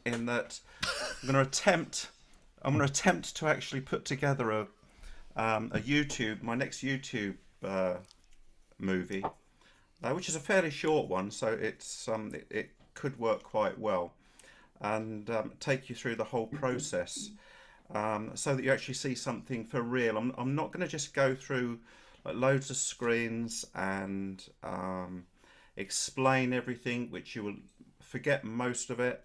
in that I'm going to attempt to actually put together a YouTube, my next YouTube movie, which is a fairly short one, so it could work quite well, and take you through the whole process, so that you actually see something for real. I'm not going to just go through like loads of screens and explain everything, which you will forget most of it.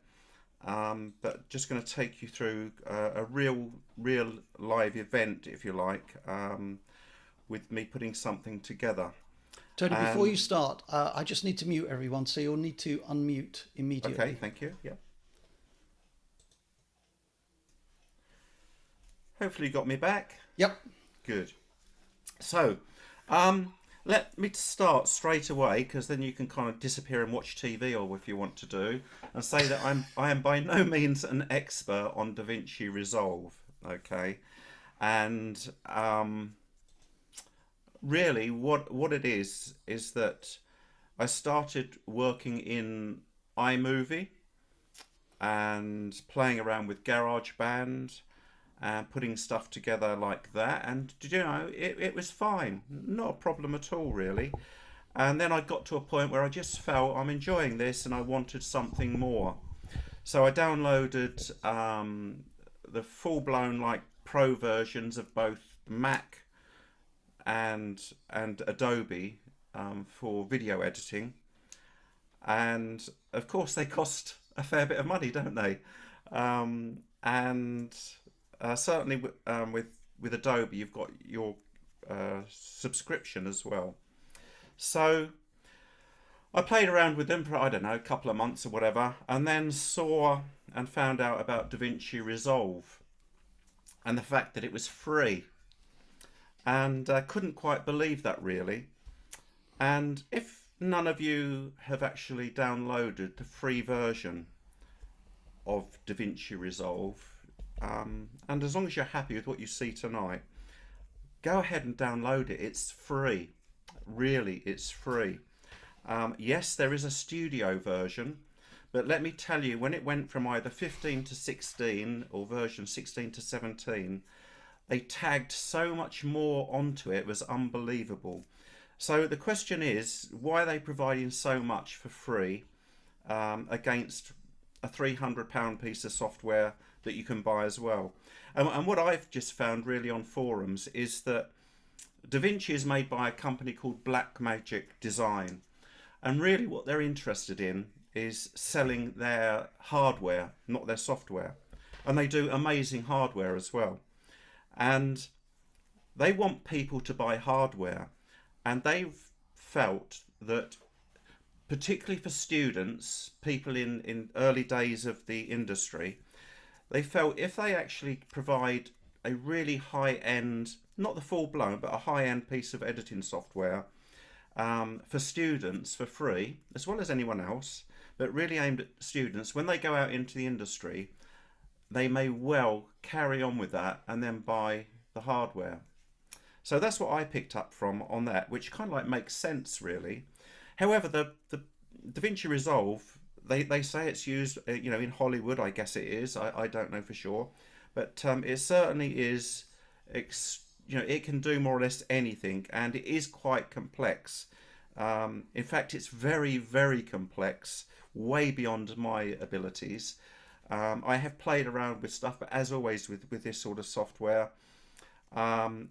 But just going to take you through a real live event, if you like, with me putting something together. Tony, before you And start, I just need to mute everyone, so you'll need to unmute okay, immediately. thank you. Yeah, hopefully you got me back. Yep. Good. So, um, let me start straight away, because then you can kind of disappear and watch TV, or if you want to do, and say that I am by no means an expert on DaVinci Resolve. Okay, and really, what it is that I started working in iMovie and playing around with GarageBand and putting stuff together like that. And you know, it was fine, not a problem at all, really. And then I got to a point where I just felt I'm enjoying this and I wanted something more. So I downloaded the full blown like pro versions of both Mac and Adobe for video editing, and of course they cost a fair bit of money, don't they? And certainly with Adobe, you've got your subscription as well. So I played around with them for, I don't know, a couple of months or whatever, and then saw and found out about DaVinci Resolve and the fact that it was free, and couldn't quite believe that, really. And if none of you have actually downloaded the free version of DaVinci Resolve, and as long as you're happy with what you see tonight, go ahead and download it. It's free. Really, it's free. Yes, there is a studio version, but let me tell you, when it went from either 15 to 16 or version 16 to 17, they tagged so much more onto it. It was unbelievable. So the question is, why are they providing so much for free against a £300 piece of software that you can buy as well? And what I've just found really on forums is that DaVinci is made by a company called Blackmagic Design. And really what they're interested in is selling their hardware, not their software. And they do amazing hardware as well. And they want people to buy hardware. And they've felt that, particularly for students, people in early days of the industry, they felt if they actually provide a really high-end, not the full-blown, but a high-end piece of editing software for students for free, as well as anyone else, but really aimed at students, when they go out into the industry, they may well carry on with that and then buy the hardware. So that's what I picked up from on that, which kind of like makes sense, really. However, the DaVinci Resolve, they say it's used, in Hollywood. I guess it is. I don't know for sure, but it certainly is. It can do more or less anything, and it is quite complex. In fact, it's very, very complex, way beyond my abilities. I have played around with stuff, but as always with this sort of software,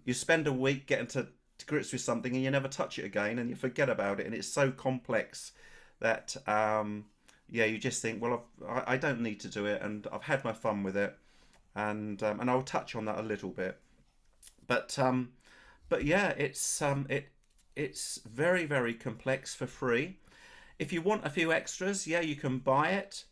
you spend a week getting to grips with something and you never touch it again and you forget about it, and it's so complex that you just think, well, I don't need to do it, and I've had my fun with it, and I'll touch on that a little bit, but yeah, it's very, very complex for free. If you want a few extras, yeah, you can buy it.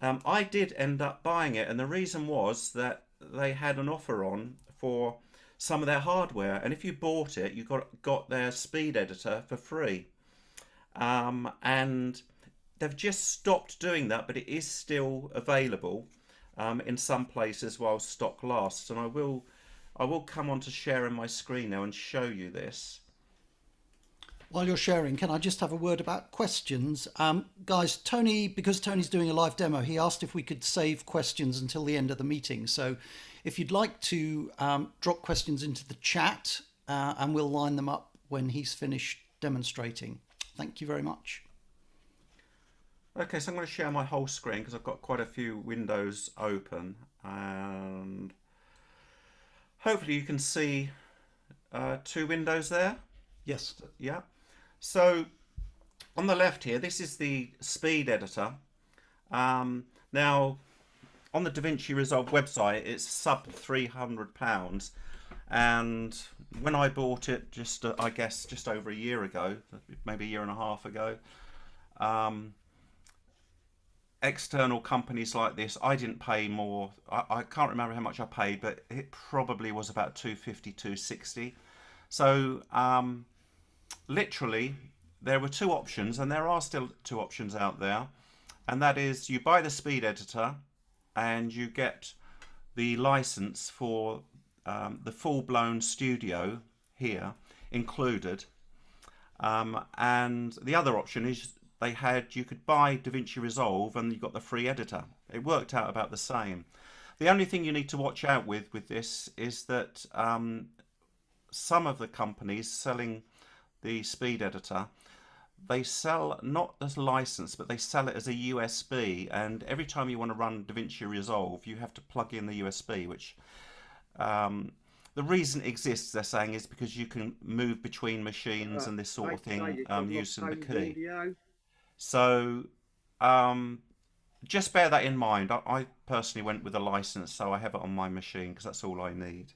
I did end up buying it, and the reason was that they had an offer on for some of their hardware, and if you bought it, you got their speed editor for free. And they've just stopped doing that, but it is still available in some places while stock lasts. And I will come on to sharing my screen now and show you this. While you're sharing, can I just have a word about questions? Guys, Tony, because Tony's doing a live demo, he asked if we could save questions until the end of the meeting. So if you'd like to drop questions into the chat and we'll line them up when he's finished demonstrating. Thank you very much. Okay, so I'm going to share my whole screen because I've got quite a few windows open, and hopefully you can see two windows there. Yes. Yeah. So on the left here, this is the speed editor. Now on the DaVinci Resolve website, it's sub £300, and when I bought it, just I guess just over a year ago, maybe a year and a half ago, external companies like this, I didn't pay more. I can't remember how much I paid, but it probably was about 250, 260. So literally there were two options, and there are still two options out there, and that is you buy the speed editor and you get the license for the full-blown studio here included, and the other option is you could buy DaVinci Resolve and you got the free editor. It worked out about the same. The only thing you need to watch out with this is that some of the companies selling the speed editor, they sell not as license, but they sell it as a USB, and every time you want to run DaVinci Resolve you have to plug in the USB, which the reason it exists, they're saying, is because you can move between machines and this sort of thing using the key. So just bear that in mind. I personally went with a license, so I have it on my machine because that's all I need.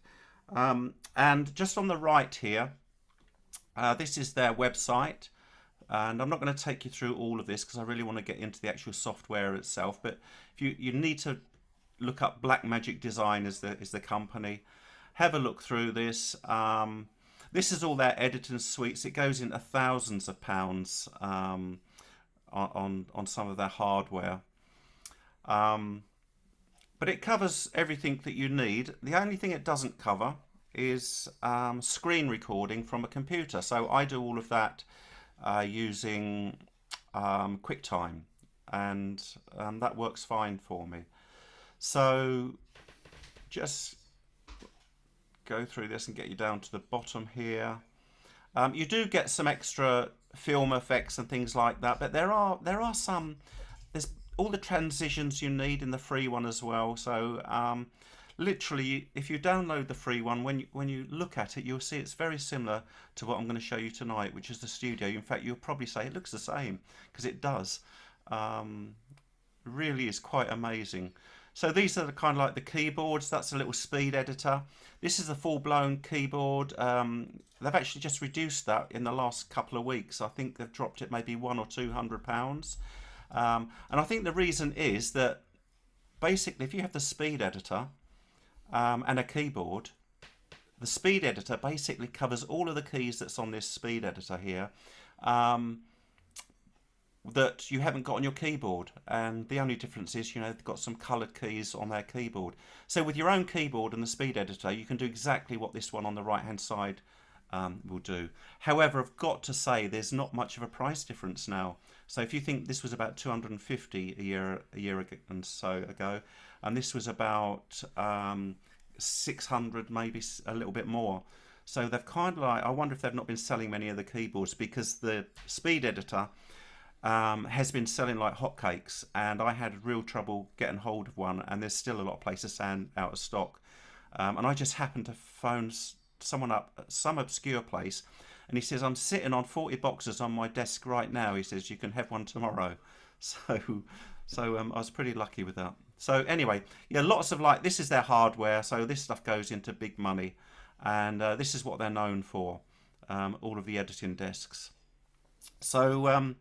And just on the right here, this is their website, and I'm not going to take you through all of this because I really want to get into the actual software itself, but if you need to look up Blackmagic Design is the company. Have a look through this. This is all their editing suites. It goes into thousands of pounds on some of their hardware, but it covers everything that you need. The only thing it doesn't cover is screen recording from a computer, so I do all of that using QuickTime, and that works fine for me. So just go through this and get you down to the bottom here. You do get some extra film effects and things like that, but there are some. There's all the transitions you need in the free one as well. So literally, if you download the free one, when you look at it, you'll see it's very similar to what I'm going to show you tonight, which is the studio. In fact, you'll probably say it looks the same, because it does. Really is quite amazing. So these are the kind of like the keyboards. That's a little speed editor. This is a full-blown keyboard. They've actually just reduced that in the last couple of weeks. I think they've dropped it maybe £100 or £200. And I think the reason is that basically if you have the speed editor and a keyboard, the speed editor basically covers all of the keys that's on this speed editor here, that you haven't got on your keyboard, and the only difference is, they've got some coloured keys on their keyboard. So with your own keyboard and the speed editor, you can do exactly what this one on the right hand side will do. However, I've got to say there's not much of a price difference now. So if you think this was about 250 a year and so ago, and this was about 600, maybe a little bit more. So they've kind of I wonder if they've not been selling many of the keyboards, because the speed editor has been selling like hotcakes, and I had real trouble getting hold of one, and there's still a lot of places saying out of stock. And I just happened to phone someone up at some obscure place, and he says, I'm sitting on 40 boxes on my desk right now. He says, you can have one tomorrow. So I was pretty lucky with that. So anyway, yeah, lots of this is their hardware, so this stuff goes into big money, and this is what they're known for, all of the editing desks. So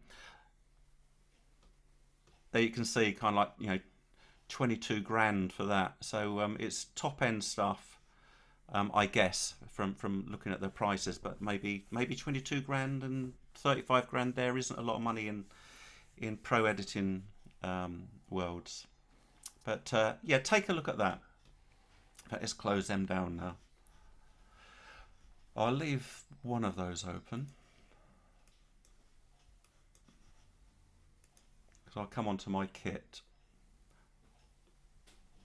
there you can see kind of 22 grand for that. So it's top end stuff, I guess, from looking at the prices, but maybe 22 grand and 35 grand there isn't a lot of money in pro editing worlds. But yeah, take a look at that. In fact, let's close them down now. I'll leave one of those open. So I'll come on to my kit.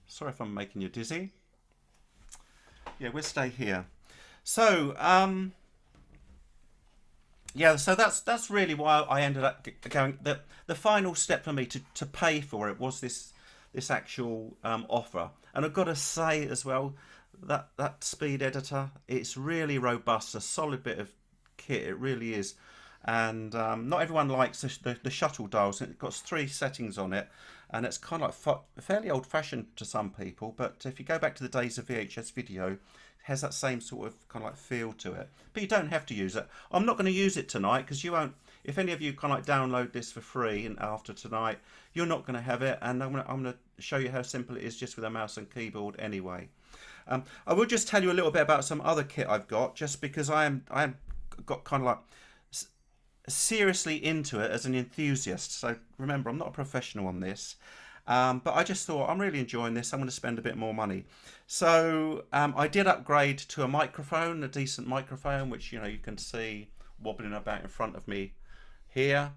Sorry if I'm making you dizzy. Yeah, we'll stay here. So, yeah, so that's really why I ended up going. The final step for me to pay for it was this actual offer, and I've got to say as well that speed editor, it's really robust, a solid bit of kit. It really is, and not everyone likes the shuttle dials. It's got 3 settings on it, and it's kind of like fairly old-fashioned to some people. But if you go back to the days of VHS video, has that same sort of kind of like feel to it, but you don't have to use it. I'm not going to use it tonight because you won't. If any of you kind of like download this for free and after tonight, you're not going to have it, and I'm going to show you how simple it is just with a mouse and keyboard anyway. I will just tell you a little bit about some other kit I've got, just because I am got kind of like seriously into it as an enthusiast. So remember, I'm not a professional on this. But I just thought, I'm really enjoying this. I'm going to spend a bit more money. So I did upgrade to a microphone, a decent microphone, which you can see wobbling about in front of me here,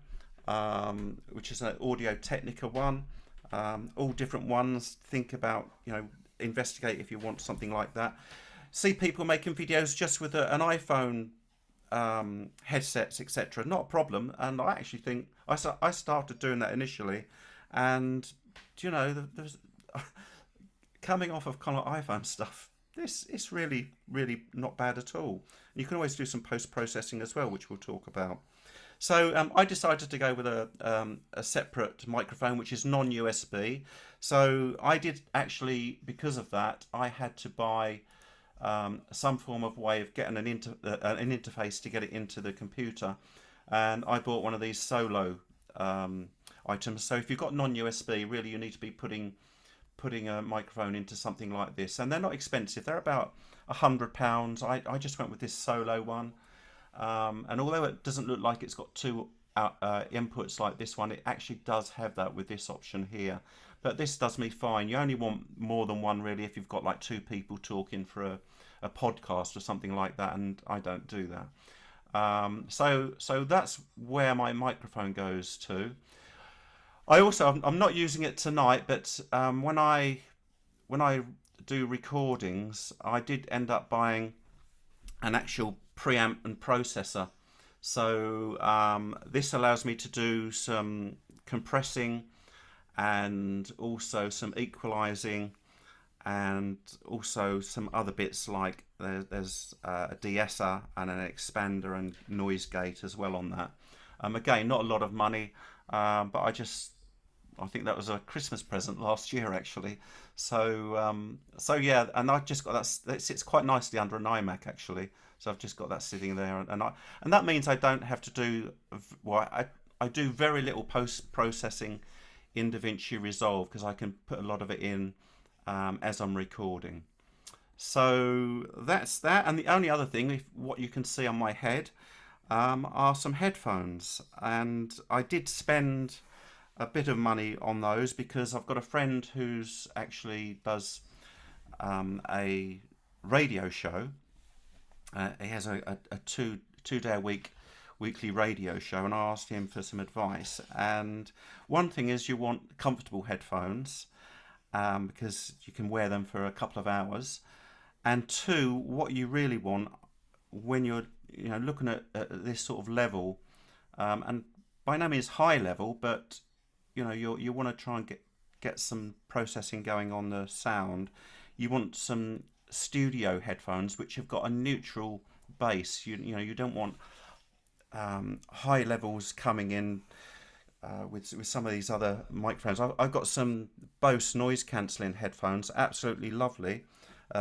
which is an Audio Technica one. All different ones. Think about, investigate if you want something like that. See people making videos just with an iPhone headsets, etc. Not a problem. And I actually think I started doing that initially, and there's coming off of kind of iPhone stuff, it's really not bad at all. You can always do some post-processing as well, which we'll talk about. So I decided to go with a separate microphone, which is non-USB. So I did actually, because of that, I had to buy some form of way of getting an interface to get it into the computer, and I bought one of these solo items. So if you've got non-USB, really you need to be putting a microphone into something like this, and they're not expensive. They're about £100. I just went with this solo one, and although it doesn't look like it's got 2 inputs like this one, it actually does have that with this option here. But this does me fine. You only want more than one really if you've got like 2 people talking for a podcast or something like that, and I don't do that. So that's where my microphone goes to. I'm not using it tonight, but when I do recordings, I did end up buying an actual preamp and processor. So this allows me to do some compressing and also some equalizing, and also some other bits like there's a de-esser and an expander and noise gate as well on that. Again, not a lot of money, but I think that was a Christmas present last year actually. So yeah, and I just got that. It sits quite nicely under an iMac actually. So I've just got that sitting there, and that means I don't have to do. Well, I do very little post processing in DaVinci Resolve because I can put a lot of it in as I'm recording. So that's that. And the only other thing, what you can see on my head, are some headphones, and I did spend a bit of money on those because I've got a friend who's actually does a radio show. He has a two-day a week weekly radio show, and I asked him for some advice. And one thing is you want comfortable headphones because you can wear them for a couple of hours. And 2, what you really want when you're looking at this sort of level, and by no means high level, but you want to try and get some processing going on the sound. You want some studio headphones which have got a neutral bass. You don't want high levels coming in with some of these other microphones. I've got some Bose noise cancelling headphones, absolutely lovely.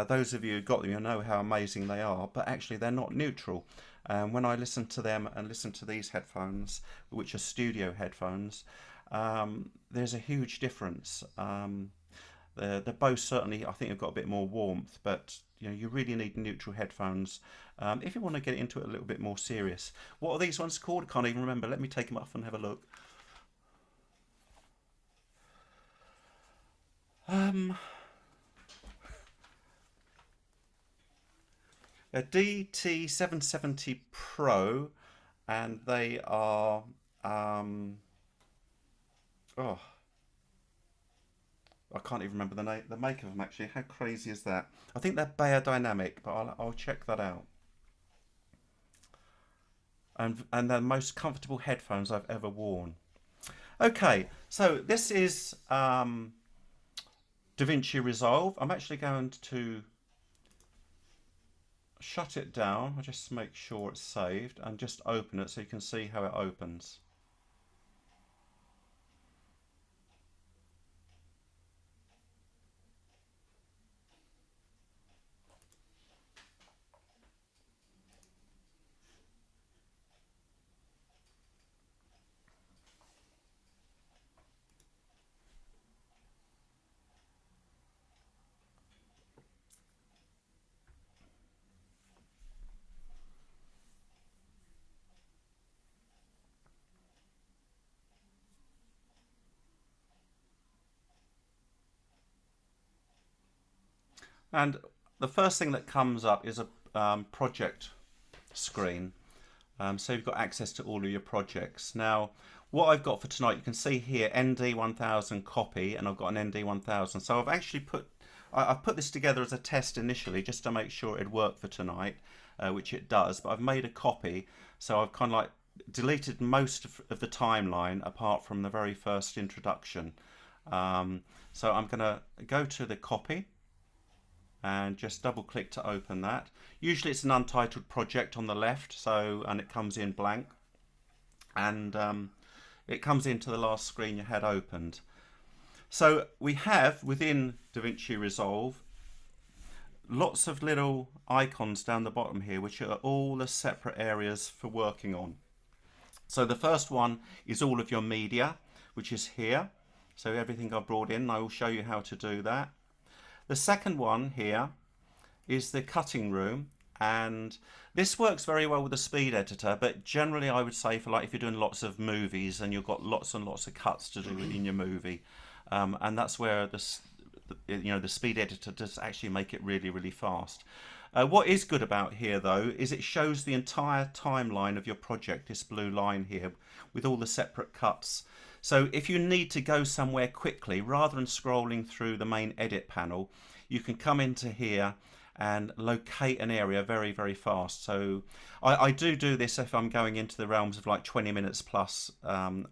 Those of you who got them, you know how amazing they are, but actually they're not neutral. When I listen to them and listen to these headphones, which are studio headphones, there's a huge difference. The Bose certainly, I think, have got a bit more warmth, but you really need neutral headphones if you want to get into it a little bit more serious. What are these ones called? I can't even remember. Let me take them off and have a look. A DT770 Pro, and they are Oh, I can't even remember the make of them actually. How crazy is that? I think they're Dynamic, but I'll check that out. And they're the most comfortable headphones I've ever worn. Okay, so this is DaVinci Resolve. I'm actually going to shut it down. I'll just make sure it's saved and just open it so you can see how it opens. And the first thing that comes up is a project screen. So you've got access to all of your projects. Now, what I've got for tonight, you can see here ND1000 copy, and I've got an ND1000. So I've put this together as a test initially just to make sure it'd work for tonight, which it does. But I've made a copy, so I've kind of like deleted most of the timeline apart from the very first introduction. So I'm going to go to the copy and just double click to open that. Usually it's an untitled project on the left, and it comes in blank, and it comes into the last screen you had opened. So we have within DaVinci Resolve lots of little icons down the bottom here, which are all the separate areas for working on. So the first one is all of your media, which is here. So everything I've brought in, I will show you how to do that. The second one here is the cutting room, and this works very well with the speed editor, but generally I would say for like if you're doing lots of movies and you've got lots and lots of cuts to do in your movie, and that's where the speed editor does actually make it really, really fast. What is good about here though is it shows the entire timeline of your project, this blue line here with all the separate cuts. So if you need to go somewhere quickly, rather than scrolling through the main edit panel, you can come into here and locate an area very, very fast. So I do this if I'm going into the realms of like 20 minutes plus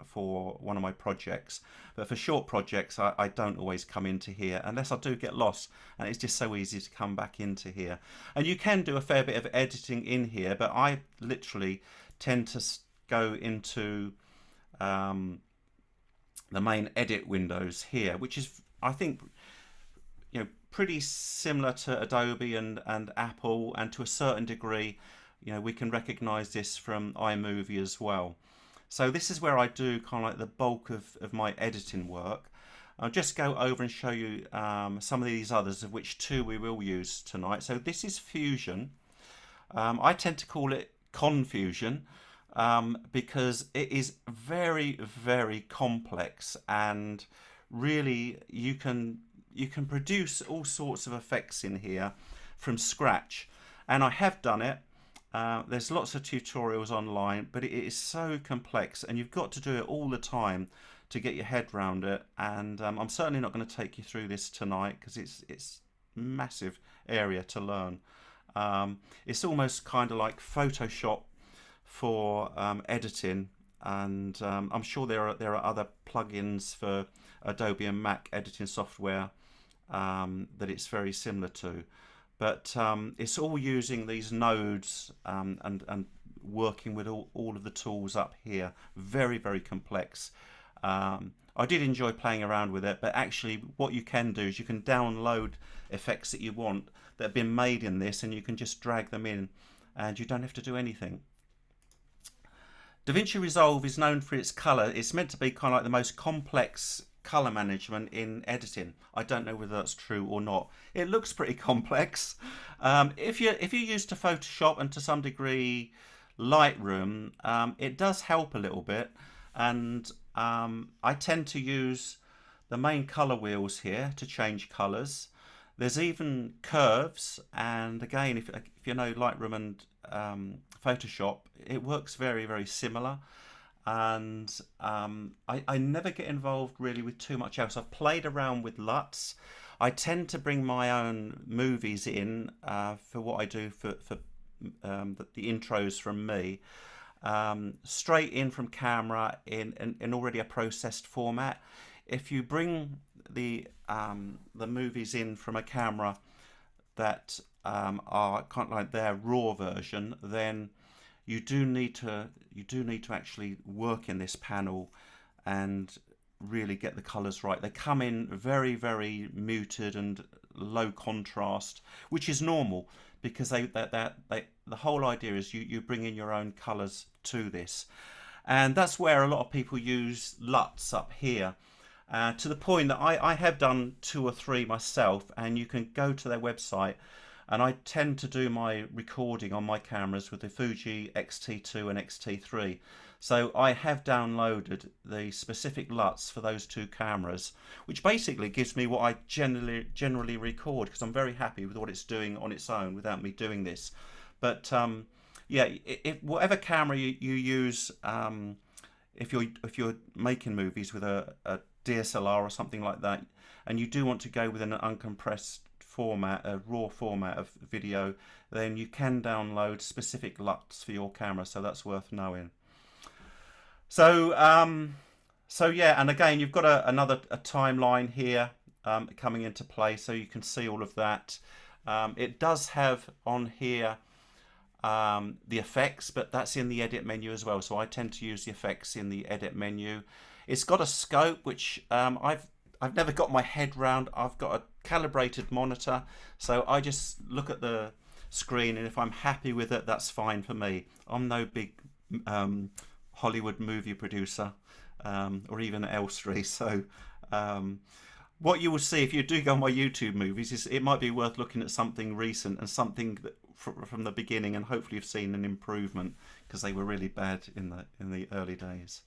for one of my projects. But for short projects, I don't always come into here unless I do get lost, and it's just so easy to come back into here. And you can do a fair bit of editing in here, but I literally tend to go into the main edit windows here, which is, I think, pretty similar to Adobe and Apple, and to a certain degree, we can recognize this from iMovie as well. So this is where I do kind of like the bulk of my editing work. I'll just go over and show you some of these others, of which two we will use tonight. So this is Fusion. I tend to call it Confusion because it is very, very complex, and really you can produce all sorts of effects in here from scratch, and I have done it. There's lots of tutorials online, but it is so complex and you've got to do it all the time to get your head around it, and I'm certainly not going to take you through this tonight because it's a massive area to learn. It's almost kind of like Photoshop for editing, and I'm sure there are other plugins for Adobe and Mac editing software that it's very similar to, but it's all using these nodes and working with all of the tools up here. Very, very complex. I did enjoy playing around with it, but actually what you can do is you can download effects that you want that have been made in this, and you can just drag them in and you don't have to do anything. DaVinci Resolve is known for its color. It's meant to be kind of like the most complex color management in editing. I don't know whether that's true or not. It looks pretty complex. If you're used to Photoshop and to some degree Lightroom, it does help a little bit, and I tend to use the main color wheels here to change colors. There's even curves, and again, if you know Lightroom and Photoshop, it works very, very similar. and I never get involved really with too much else. I've played around with LUTs. I tend to bring my own movies in for what I do for the intros from me, straight in from camera in already a processed format. If you bring the movies in from a camera that are kind of like their raw version, then you do need to actually work in this panel and really get the colors right. They come in very, very muted and low contrast, which is normal because the whole idea is you bring in your own colors to this, and that's where a lot of people use LUTs up here. To the point that I have done 2 or 3 myself, and you can go to their website, and I tend to do my recording on my cameras with the Fuji X-T2 and X-T3. So I have downloaded the specific LUTs for those 2 cameras, which basically gives me what I generally record, because I'm very happy with what it's doing on its own without me doing this. But yeah, if whatever camera you use, if you're making movies with a DSLR or something like that, and you do want to go with an uncompressed format, a raw format of video, then you can download specific LUTs for your camera. So that's worth knowing. So yeah, and again, you've got another timeline here coming into play, so you can see all of that. It does have on here the effects, but that's in the edit menu as well. So I tend to use the effects in the edit menu. It's got a scope, which I've never got my head round. I've got a calibrated monitor, so I just look at the screen, and if I'm happy with it, that's fine for me. I'm no big Hollywood movie producer or even Elstree, so what you will see if you do go on my YouTube movies is it might be worth looking at something recent and something that from the beginning, and hopefully you've seen an improvement, because they were really bad in the early days.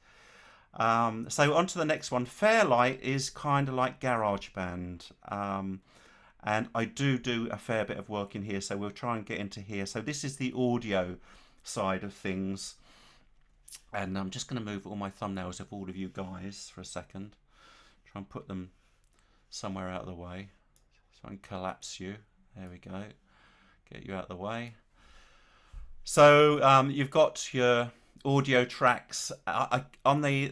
So on to the next one. Fairlight is kind of like GarageBand, and I do a fair bit of work in here, so we'll try and get into here. So this is the audio side of things, and I'm just going to move all my thumbnails of all of you guys for a second. Try and put them somewhere out of the way so I can collapse you. There we go. Get you out of the way. So you've got your audio tracks on the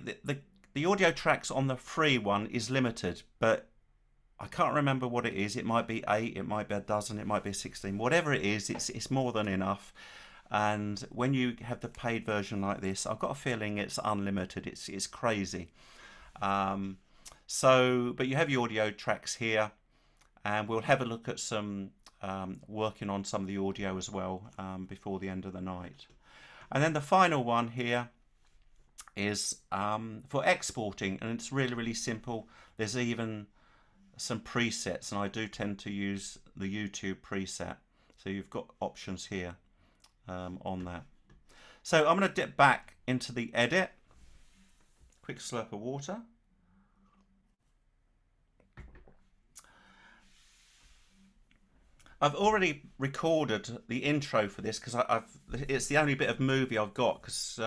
audio tracks on the free one is limited, but I can't remember what it is. It might be 8, it might be a dozen, it might be 16. Whatever it is, it's more than enough. And when you have the paid version like this, I've got a feeling it's unlimited. It's crazy. But you have your audio tracks here, and we'll have a look at some working on some of the audio as well before the end of the night. And then the final one here is for exporting, and it's really, really simple. There's even some presets, and I do tend to use the YouTube preset. So you've got options here on that. So I'm going to dip back into the edit. Quick slurp of water. I've already recorded the intro for this because it's the only bit of movie I've got, because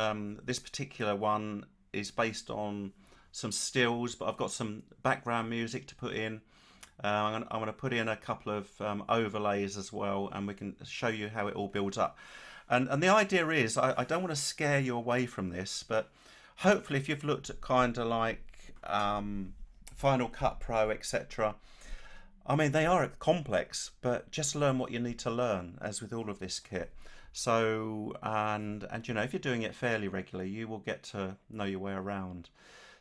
this particular one is based on some stills, but I've got some background music to put in. I'm going to put in a couple of overlays as well, and we can show you how it all builds up. And the idea is, I don't want to scare you away from this, but hopefully if you've looked at kind of like Final Cut Pro, etc., I mean, they are complex, but just learn what you need to learn, as with all of this kit. So, and you know, if you're doing it fairly regularly, you will get to know your way around.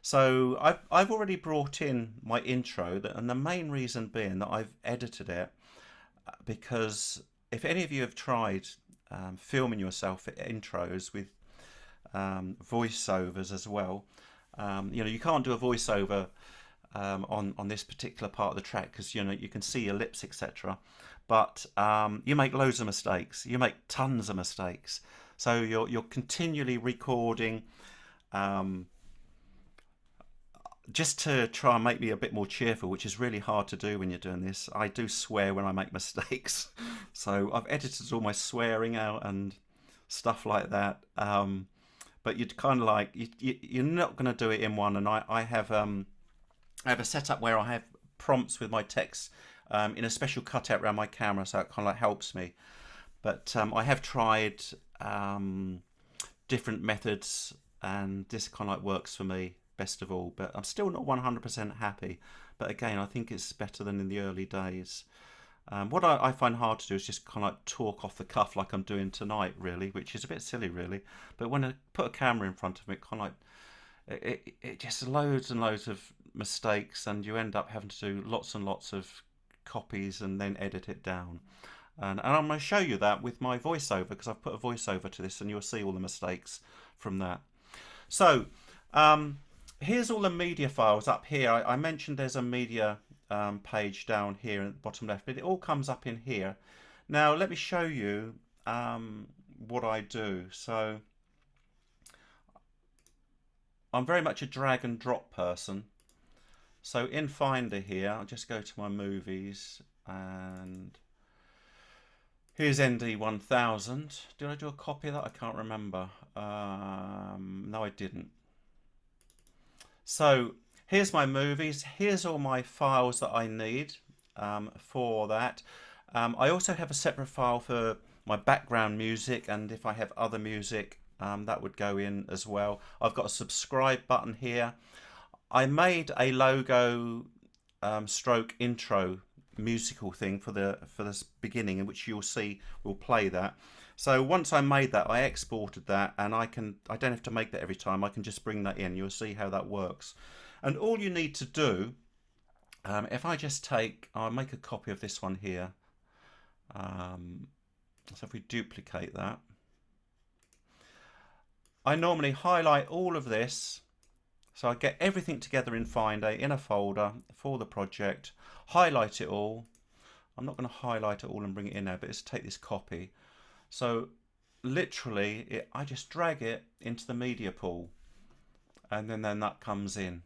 So I've already brought in my intro, and the main reason being that I've edited it, because if any of you have tried filming yourself at intros with voiceovers as well, you know, you can't do a voiceover on this particular part of the track, because you know you can see your lips, etc. But you make loads of mistakes. You make tons of mistakes. So you're continually recording just to try and make me a bit more cheerful, which is really hard to do when you're doing this. I do swear when I make mistakes, so I've edited all my swearing out and stuff like that. but you'd kind of like you're not going to do it in one. And I have a setup where I have prompts with my text in a special cutout around my camera, so it kind of like helps me. But I have tried different methods, and this kind of like works for me best of all. But I'm still not 100% happy. But again, I think it's better than in the early days. What I find hard to do is just kind of like talk off the cuff like I'm doing tonight, really, which is a bit silly, really. But when I put a camera in front of me, it kind of like it just loads and loads of mistakes, and you end up having to do lots and lots of copies and then edit it down. And I'm going to show you that with my voiceover, because I've put a voiceover to this, and you'll see all the mistakes from that. So here's all the media files up here. I mentioned there's a media page down here at the bottom left, but it all comes up in here. Now let me show you what I do. So I'm very much a drag and drop person. So in Finder here, I'll just go to my movies, and here's ND1000. Did I do a copy of that? I can't remember. No, I didn't. So here's my movies. Here's all my files that I need for that. I also have a separate file for my background music, and if I have other music, that would go in as well. I've got a subscribe button here. I made a logo stroke intro musical thing for this beginning, in which you'll see will play that. So once I made that, I exported that, and I don't have to make that every time. I can just bring that in. You'll see how that works. And all you need to do, if I just I'll make a copy of this one here. So if we duplicate that, I normally highlight all of this. So I get everything together in Finder in a folder for the project, highlight it all. I'm not going to highlight it all and bring it in now, but let's take this copy. So literally, I just drag it into the media pool, and then that comes in.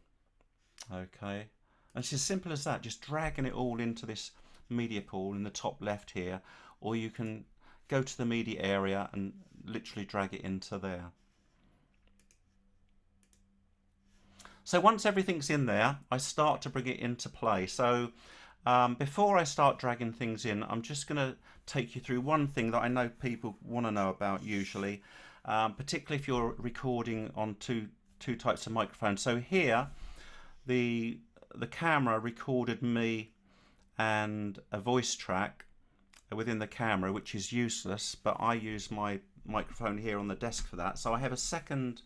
Okay, and it's as simple as that, just dragging it all into this media pool in the top left here, or you can go to the media area and literally drag it into there. So once everything's in there, I start to bring it into play. So before I start dragging things in, I'm just going to take you through one thing that I know people want to know about usually, particularly if you're recording on two types of microphones. So here, the camera recorded me and a voice track within the camera, which is useless, but I use my microphone here on the desk for that. So I have a second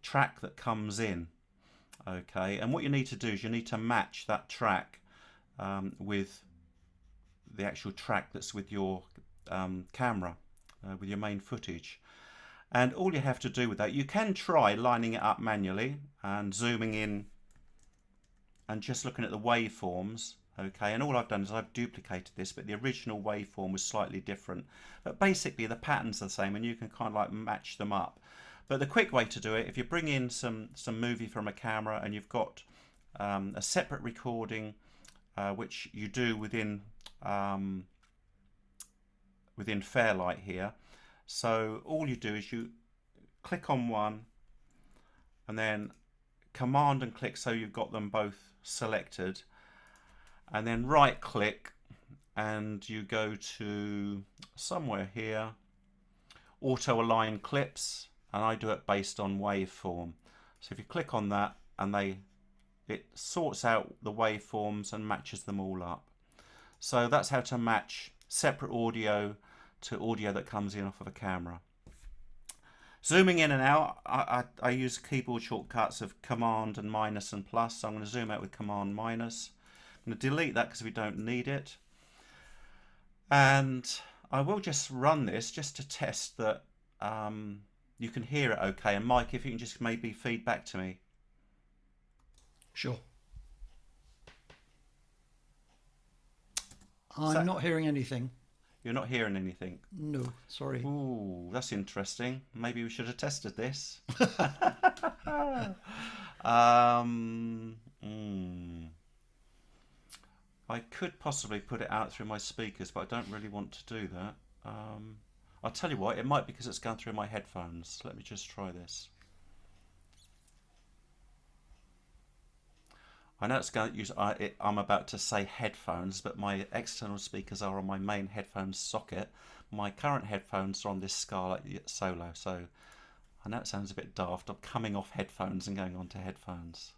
track that comes in. Okay, and what you need to do is you need to match that track with the actual track that's with your camera, with your main footage. And all you have to do with that, you can try lining it up manually and zooming in and just looking at the waveforms. Okay, and all I've done is I've duplicated this, but the original waveform was slightly different. But basically the patterns are the same, and you can kind of like match them up. But the quick way to do it, if you bring in some movie from a camera, and you've got a separate recording which you do within Fairlight here. So all you do is you click on one, and then command and click, so you've got them both selected, and then right click, and you go to somewhere here, auto align clips, and I do it based on waveform. So if you click on that, and it sorts out the waveforms and matches them all up. So that's how to match separate audio to audio that comes in off of a camera. Zooming in and out, I use keyboard shortcuts of Command and minus and plus. So I'm going to zoom out with Command minus. I'm going to delete that because we don't need it. And I will just run this just to test that you can hear it okay. And Mike, if you can just maybe feed back to me. Sure. I'm not hearing anything. You're not hearing anything? No, sorry. Ooh, that's interesting. Maybe we should have tested this. I could possibly put it out through my speakers, but I don't really want to do that. I'll tell you what, it might be because it's going through my headphones. Let me just try this. I know it's going to use. I'm about to say headphones, but my external speakers are on my main headphones socket. My current headphones are on this Scarlett Solo, so I know it sounds a bit daft. I'm coming off headphones and going onto headphones.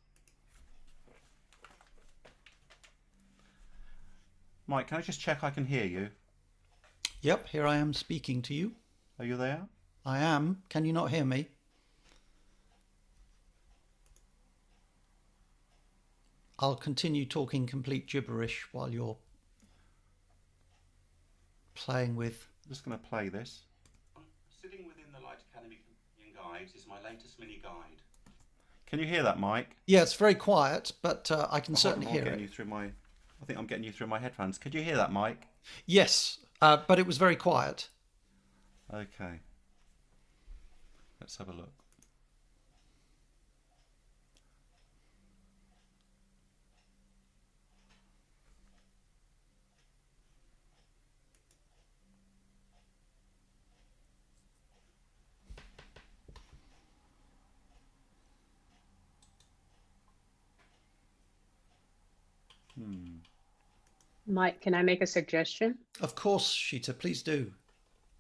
Mike, can I just check I can hear you? Yep, here I am speaking to you. Are you there? I am. Can you not hear me? I'll continue talking complete gibberish while you're playing with... I'm just going to play this. Sitting within the Light Academy Companion Guides is my latest mini guide. Can you hear that, Mike? Yeah, it's very quiet, but I can certainly hear it. I think I'm getting you through my headphones. Could you hear that, Mike? Yes, but it was very quiet. Okay. Let's have a look. Mike, can I make a suggestion? Of course, Sheeta, please do.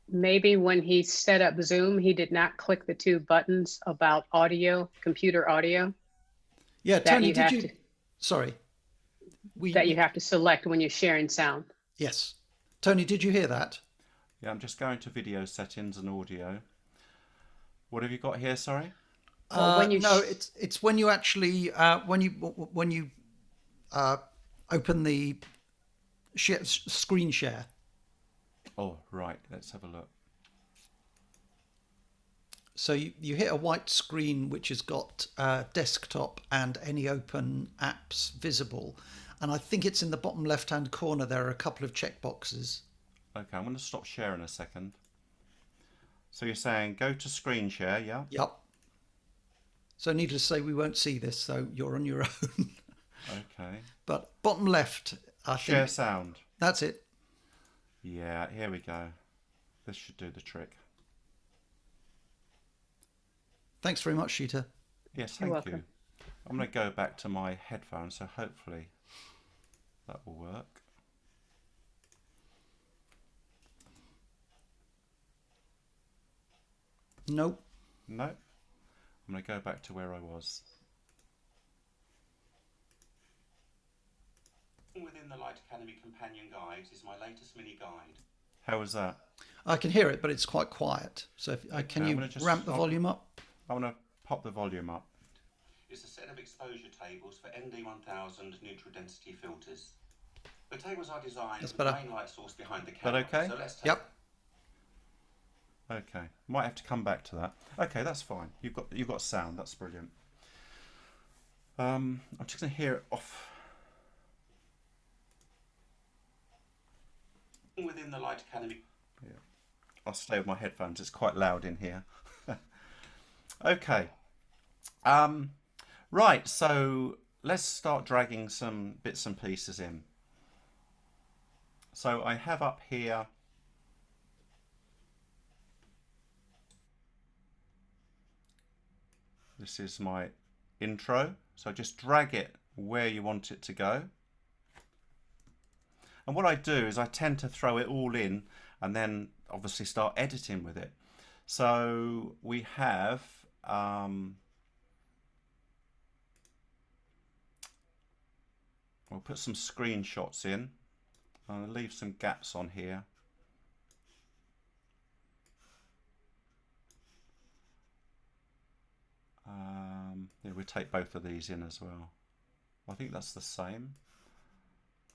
Maybe when he set up Zoom, he did not click the two buttons about audio, computer audio, Yeah, that Tony, you did have you... to Sorry. that you have to select when you're sharing sound. Yes. Tony, did you hear that? Yeah, I'm just going to video settings and audio. What have you got here, sorry? Well, when you no, it's when you actually when you open the screen share. Oh, right. Let's have a look. So you hit a white screen which has got desktop and any open apps visible, and I think it's in the bottom left-hand corner. There are a couple of checkboxes. Okay, I'm going to stop sharing a second. So you're saying go to screen share, yeah? Yep. So needless to say, we won't see this, so you're on your own. Okay. But bottom left, I think. Share sound. That's it. Yeah, here we go. This should do the trick. Thanks very much, Sheeta. Yes, You're thank you. welcome. I'm going to go back to my headphones, so hopefully that will work. Nope. No. I'm going to go back to where I was. Within the Light Academy Companion Guides is my latest mini guide. How was that? I can hear it, but it's quite quiet. So can I'm you gonna just ramp the stop. volume up? I want to pop the volume up. It's a set of exposure tables for ND1000 neutral density filters. The tables are designed That's with the better. main light source behind the camera. That okay? So let's take Yep. Okay, might have to come back to that. Okay, that's fine. You've got sound. That's brilliant. I'm just going to hear it off. Within the Light Academy. Yeah, I'll stay with my headphones. It's quite loud in here. Okay. Right. So let's start dragging some bits and pieces in. So I have up here. This is my intro. So just drag it where you want it to go. And what I do is I tend to throw it all in and then obviously start editing with it. So we have we'll put some screenshots in. I'll leave some gaps on here. Yeah, we'll take both of these in as well. I think that's the same.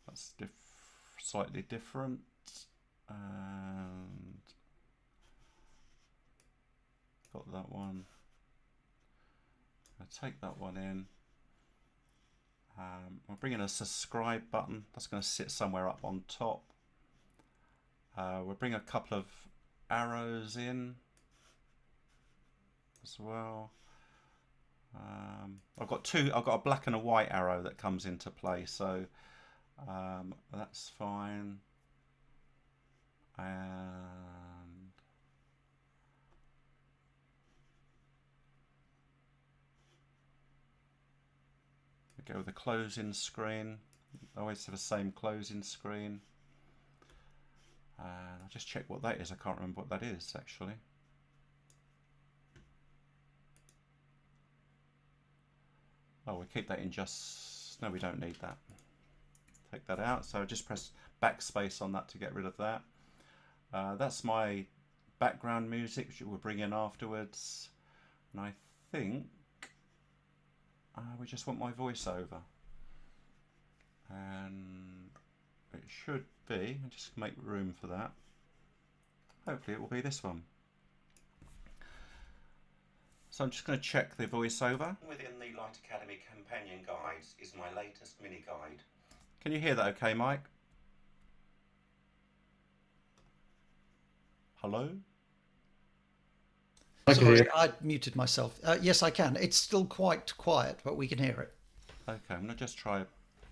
That's slightly different. And got that one. I'll take that one in. I'll bring in a subscribe button. That's going to sit somewhere up on top. We'll bring a couple of arrows in as well. I've got a black and a white arrow that comes into play, so that's fine. And go with the closing screen. I always have the same closing screen. And I'll just check what that is. I can't remember what that is actually. Oh, we keep that in just... No, we don't need that. Take that out. So just press backspace on that to get rid of that. That's my background music, which we'll bring in afterwards. And I think we just want my voiceover. And it should be, I'll just make room for that. Hopefully it will be this one. So I'm just going to check the voiceover. Within the Light Academy Companion Guides is my latest mini guide. Can you hear that okay, Mike? Hello? Sorry, I muted myself. Yes, I can. It's still quite quiet, but we can hear it. Okay, I'm going to just try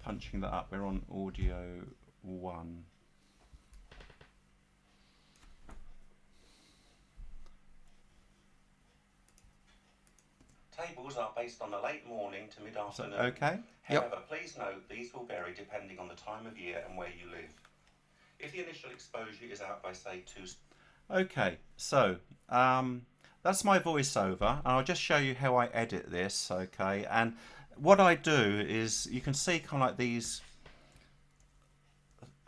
punching that up. We're on audio 1. Tables are based on the late morning to mid-afternoon. Okay. However, please note these will vary depending on the time of year and where you live. If the initial exposure is out by say 2... Okay, so that's my voiceover, and I'll just show you how I edit this. Okay, and what I do is you can see kind of like these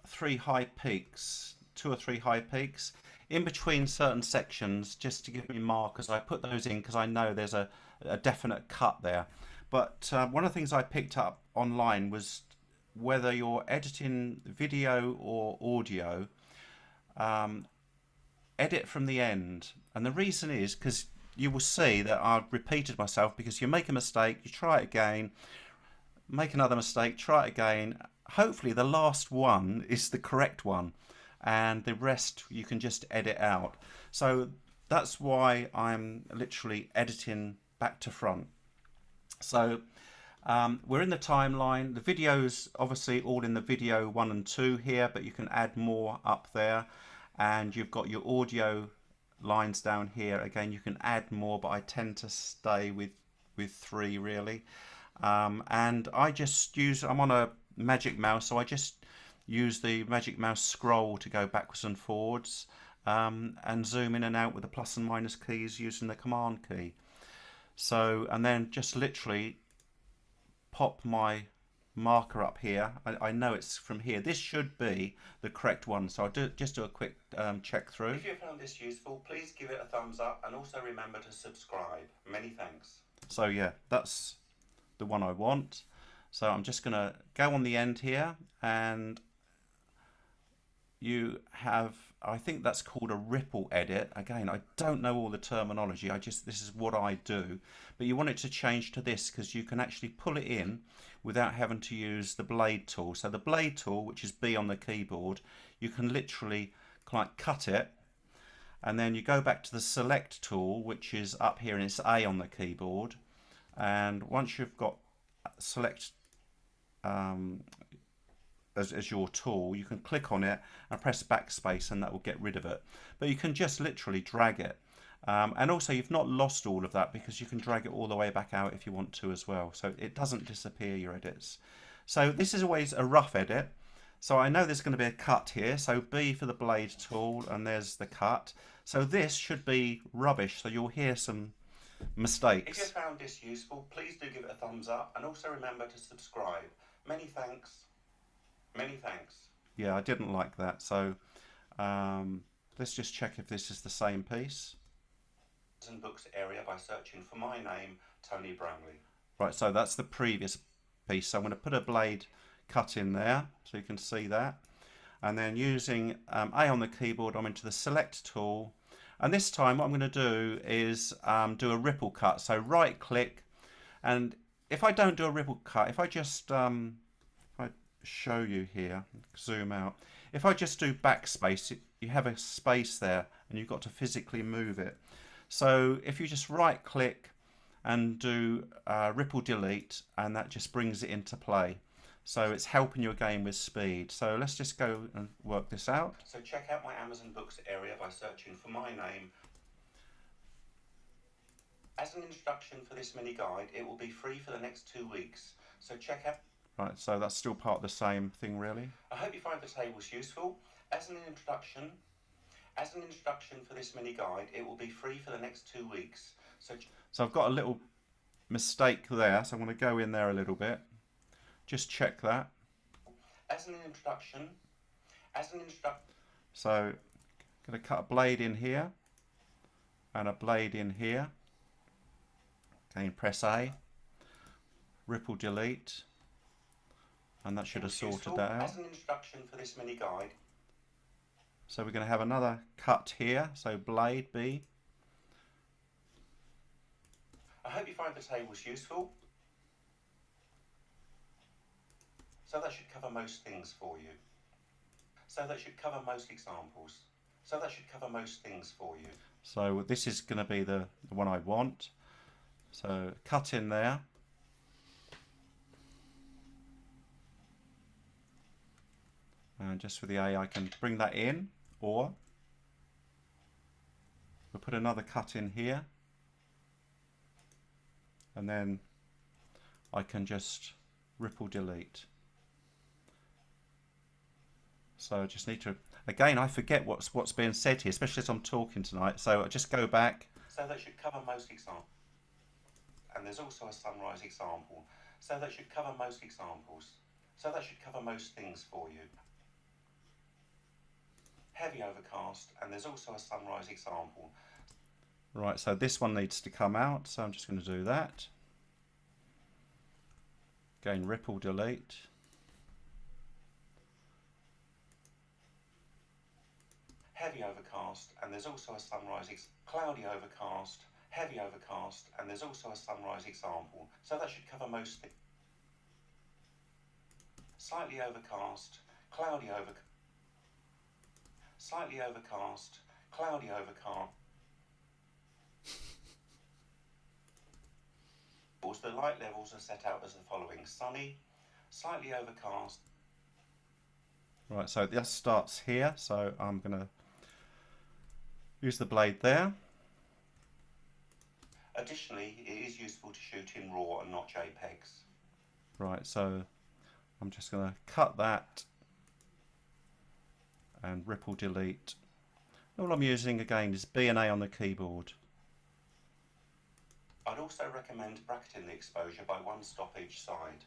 3 high peaks, 2 or 3 high peaks in between certain sections, just to give me markers. I put those in because I know there's a definite cut there. But one of the things I picked up online was whether you're editing video or audio, edit from the end. And the reason is because you will see that I've repeated myself, because you make a mistake, you try it again, make another mistake, try it again. Hopefully the last one is the correct one, and the rest you can just edit out. So that's why I'm literally editing back to front. So we're in the timeline. The video's obviously all in the video 1 and 2 here, but you can add more up there. And you've got your audio lines down here. Again, you can add more, but I tend to stay with 3 really. And I just use, I'm on a magic mouse, so I just use the magic mouse scroll to go backwards and forwards, and zoom in and out with the plus and minus keys using the command key. So, and then just literally pop my marker up here. I know it's from here. This should be the correct one, so I'll just do a quick check through. If you found this useful, please give it a thumbs up, and also remember to subscribe. Many thanks. So yeah, that's the one I want. So I'm just going to go on the end here, and you have, I think that's called a ripple edit. Again, I don't know all the terminology. This is what I do. But you want it to change to this, because you can actually pull it in without having to use the blade tool. So the blade tool, which is B on the keyboard, you can literally like cut it, and then you go back to the select tool, which is up here, and it's A on the keyboard. And once you've got select as your tool, you can click on it and press backspace, and that will get rid of it. But you can just literally drag it, and also you've not lost all of that, because you can drag it all the way back out if you want to as well, so it doesn't disappear, your edits. So this is always a rough edit, so I know there's going to be a cut here, so B for the blade tool, and there's the cut. So this should be rubbish, so you'll hear some mistakes. If you found this useful, please do give it a thumbs up, and also remember to subscribe. Many thanks. Many thanks. Yeah, I didn't like that, so let's just check if this is the same piece. And books area by searching for my name, Tony Bramley. Right, so that's the previous piece, so I'm going to put a blade cut in there so you can see that, and then using A on the keyboard, I'm into the select tool, and this time what I'm going to do is do a ripple cut. So right click, and if I don't do a ripple cut, if I just show you here, zoom out, if I just do backspace, you have a space there, and you've got to physically move it. So if you just right click and do ripple delete, and that just brings it into play. So it's helping you again with speed. So let's just go and work this out. So check out my Amazon books area by searching for my name. As an introduction for this mini guide, it will be free for the next 2 weeks. So check out. Right, so that's still part of the same thing, really. I hope you find the tables useful. As an introduction for this mini guide, it will be free for the next 2 weeks. So I've got a little mistake there, so I'm going to go in there a little bit. Just check that. As an introduction. So I'm going to cut a blade in here and a blade in here. Again, press A, ripple delete, and that should have sorted that out. As an introduction for this mini guide. So we're going to have another cut here, so blade B. I hope you find the tables useful. So that should cover most things for you. So that should cover most examples. So that should cover most things for you. So this is going to be the one I want. So cut in there. And just for the A, I can bring that in, or we'll put another cut in here. And then I can just ripple delete. So I just need to, again, I forget what's being said here, especially as I'm talking tonight. So I just go back. So that should cover most examples. And there's also a sunrise example. So that should cover most examples. So that should cover most things for you. Heavy overcast, and there's also a sunrise example. Right, so this one needs to come out, so I'm just going to do that. Again, ripple delete. Heavy overcast, and there's also a sunrise, cloudy overcast, heavy overcast, and there's also a sunrise example. So that should cover most things. Slightly overcast, cloudy overcast, slightly overcast, cloudy overcast. The light levels are set out as the following: sunny, slightly overcast. Right, so this starts here, so I'm going to use the blade there. Additionally, it is useful to shoot in RAW and not JPEGs. Right, so I'm just going to cut that and ripple delete. All I'm using again is B and A on the keyboard. I'd also recommend bracketing the exposure by 1 stop each side.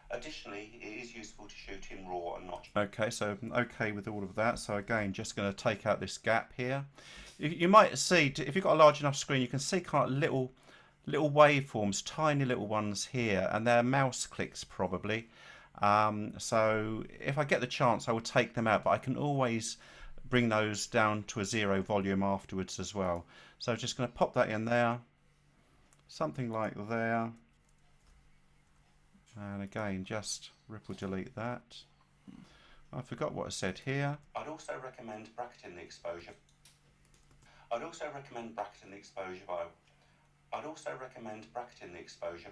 Additionally, it is useful to shoot in RAW and not... Okay, so I'm okay with all of that. So again, just going to take out this gap here. You might see, if you've got a large enough screen, you can see kind of little waveforms, tiny little ones here, and they're mouse clicks probably. So if I get the chance, I would take them out, but I can always bring those down to a 0 volume afterwards as well. So just going to pop that in there, something like there. And again, just ripple delete that. I forgot what I said here. I'd also recommend bracketing the exposure. I'd also recommend bracketing the exposure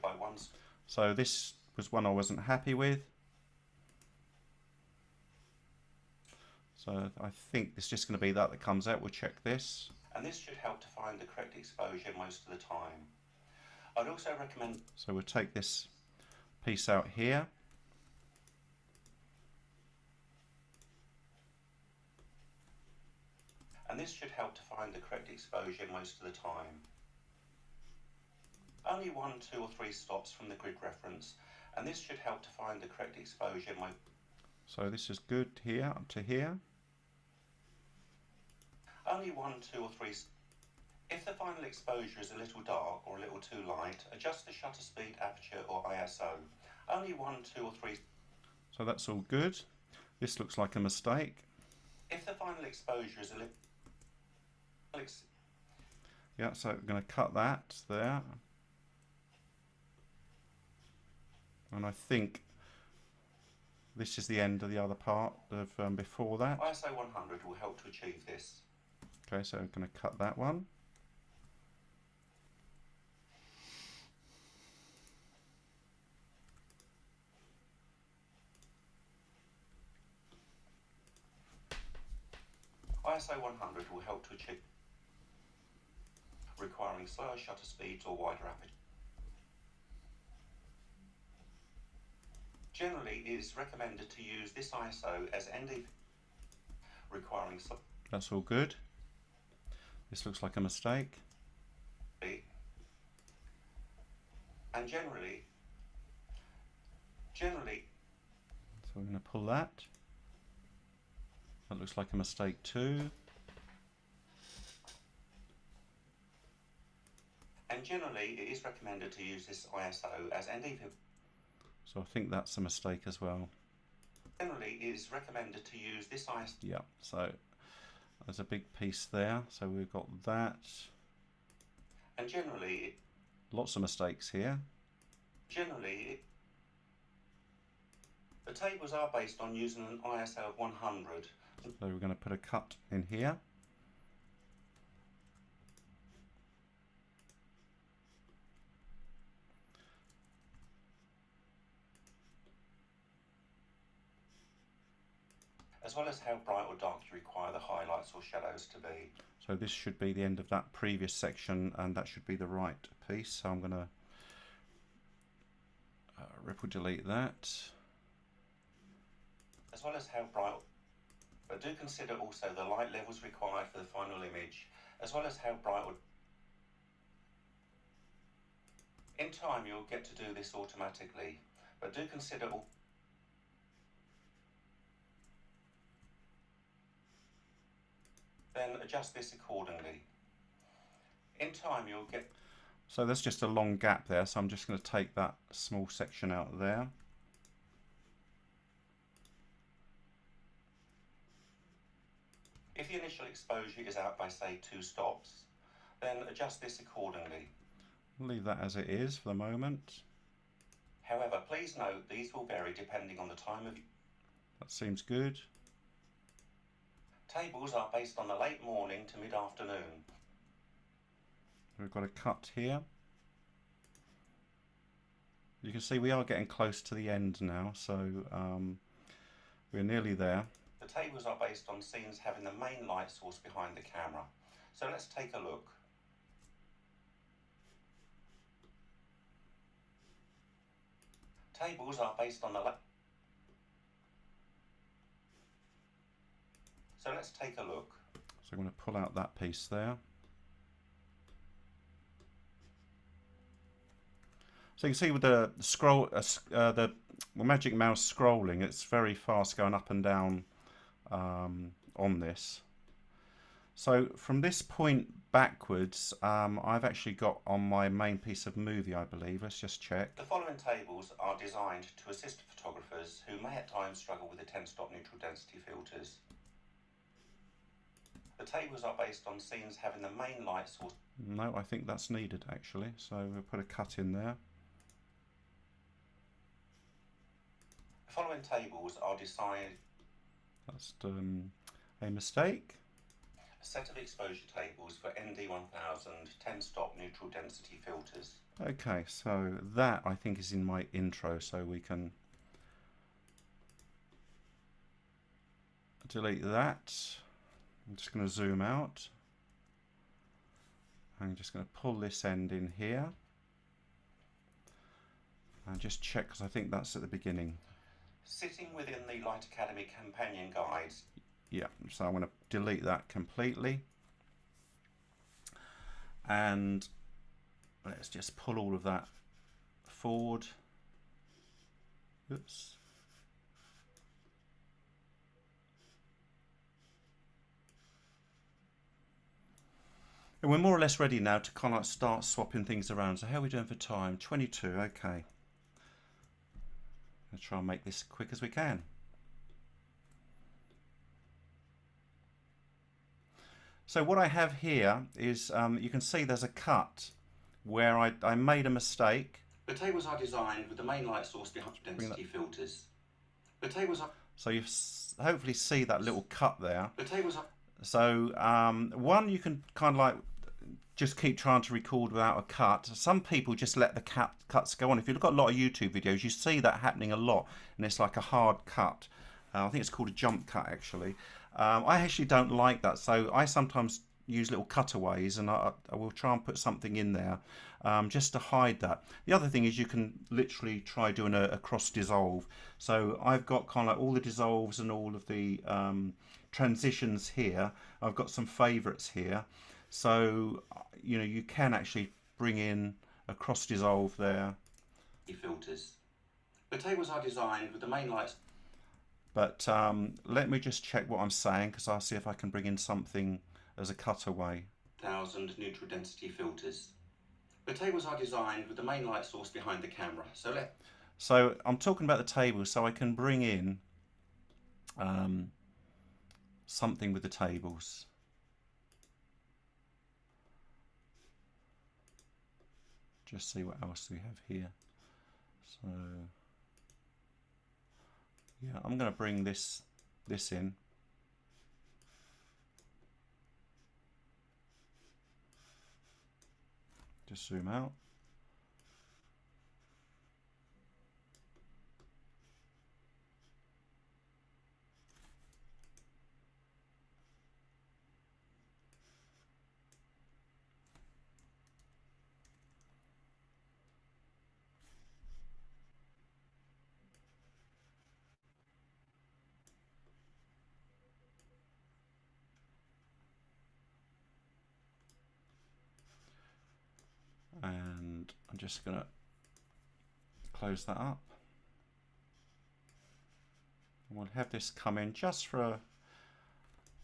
by 1. So this was one I wasn't happy with. So I think it's just going to be that comes out. We'll check this. And this should help to find the correct exposure most of the time. I'd also recommend... So we'll take this piece out here. And this should help to find the correct exposure most of the time. Only 1, 2 or 3 stops from the grid reference, and this should help to find the correct exposure. So this is good here up to here. Only 1, 2 or 3. If the final exposure is a little dark or a little too light, adjust the shutter speed, aperture or ISO. Only 1, 2 or 3. So that's all good. This looks like a mistake. If the final exposure is a little... Yeah, so I'm going to cut that there. And I think this is the end of the other part of before that. ISO 100 will help to achieve this. Okay, so I'm going to cut that one. ISO 100 will help to achieve, requiring slower shutter speeds or wider aperture. Generally, it is recommended to use this ISO as ND requiring. That's all good. This looks like a mistake. And generally, so we're going to pull that. That looks like a mistake too. And generally, it is recommended to use this ISO as ND. So I think that's a mistake as well. Generally, it is recommended to use this ISO. Yeah, so there's a big piece there. So we've got that. And generally, lots of mistakes here. Generally, the tables are based on using an ISO of 100. So we're going to put a cut in here. As well as how bright or dark you require the highlights or shadows to be. So this should be the end of that previous section, and that should be the right piece. So I'm going to ripple delete that. As well as how bright, but do consider also the light levels required for the final image, as well as how bright or... In time you'll get to do this automatically, but do consider all... Then adjust this accordingly. In time you'll get... So there's just a long gap there, so I'm just going to take that small section out there. If the initial exposure is out by say 2 stops, then adjust this accordingly. Leave that as it is for the moment. However, please note these will vary depending on the time of... That seems good. Tables are based on the late morning to mid-afternoon. We've got a cut here. You can see we are getting close to the end now, so we're nearly there. The tables are based on scenes having the main light source behind the camera. So let's take a look. Tables are based on the... So let's take a look. So I'm going to pull out that piece there. So you can see with the scroll, the magic mouse scrolling, it's very fast going up and down on this. So from this point backwards, I've actually got on my main piece of movie, I believe. Let's just check. The following tables are designed to assist photographers who may at times struggle with the 10-stop neutral density filters. The tables are based on scenes having the main light source. No, I think that's needed actually, so we'll put a cut in there. The following tables are designed... That's a mistake. A set of exposure tables for ND1000 10-stop neutral density filters. Okay, so that I think is in my intro, so we can delete that. I'm just going to zoom out. I'm just going to pull this end in here and just check, because I think that's at the beginning. Sitting within the Light Academy companion guides. Yeah, so I'm going to delete that completely. And let's just pull all of that forward. Oops. And we're more or less ready now to kind of start swapping things around. So how are we doing for time? 22, okay. Let's try and make this quick as we can. So what I have here is, you can see there's a cut where I made a mistake. The tables are designed with the main light source behind density filters. The tables are... So you hopefully see that little cut there. The tables are... So one, you can kind of like just keep trying to record without a cut. Some people just let the cuts go on. If you look at a lot of YouTube videos, you see that happening a lot, and it's like a hard cut. I think it's called a jump cut actually. I actually don't like that, so I sometimes use little cutaways, and I will try and put something in there just to hide that. The other thing is you can literally try doing a cross dissolve. So I've got kind of like all the dissolves and all of the transitions here. I've got some favorites here, so you know, you can actually bring in a cross dissolve there. Filters. The tables are designed with the main lights. But let me just check what I'm saying, because I'll see if I can bring in something as a cutaway. 1000 neutral density filters. The tables are designed with the main light source behind the camera. So I'm talking about the tables, so I can bring in something with the tables. Just see what else we have here. So yeah, I'm going to bring this in. Just zoom out. And I'm just going to close that up. And we'll have this come in just for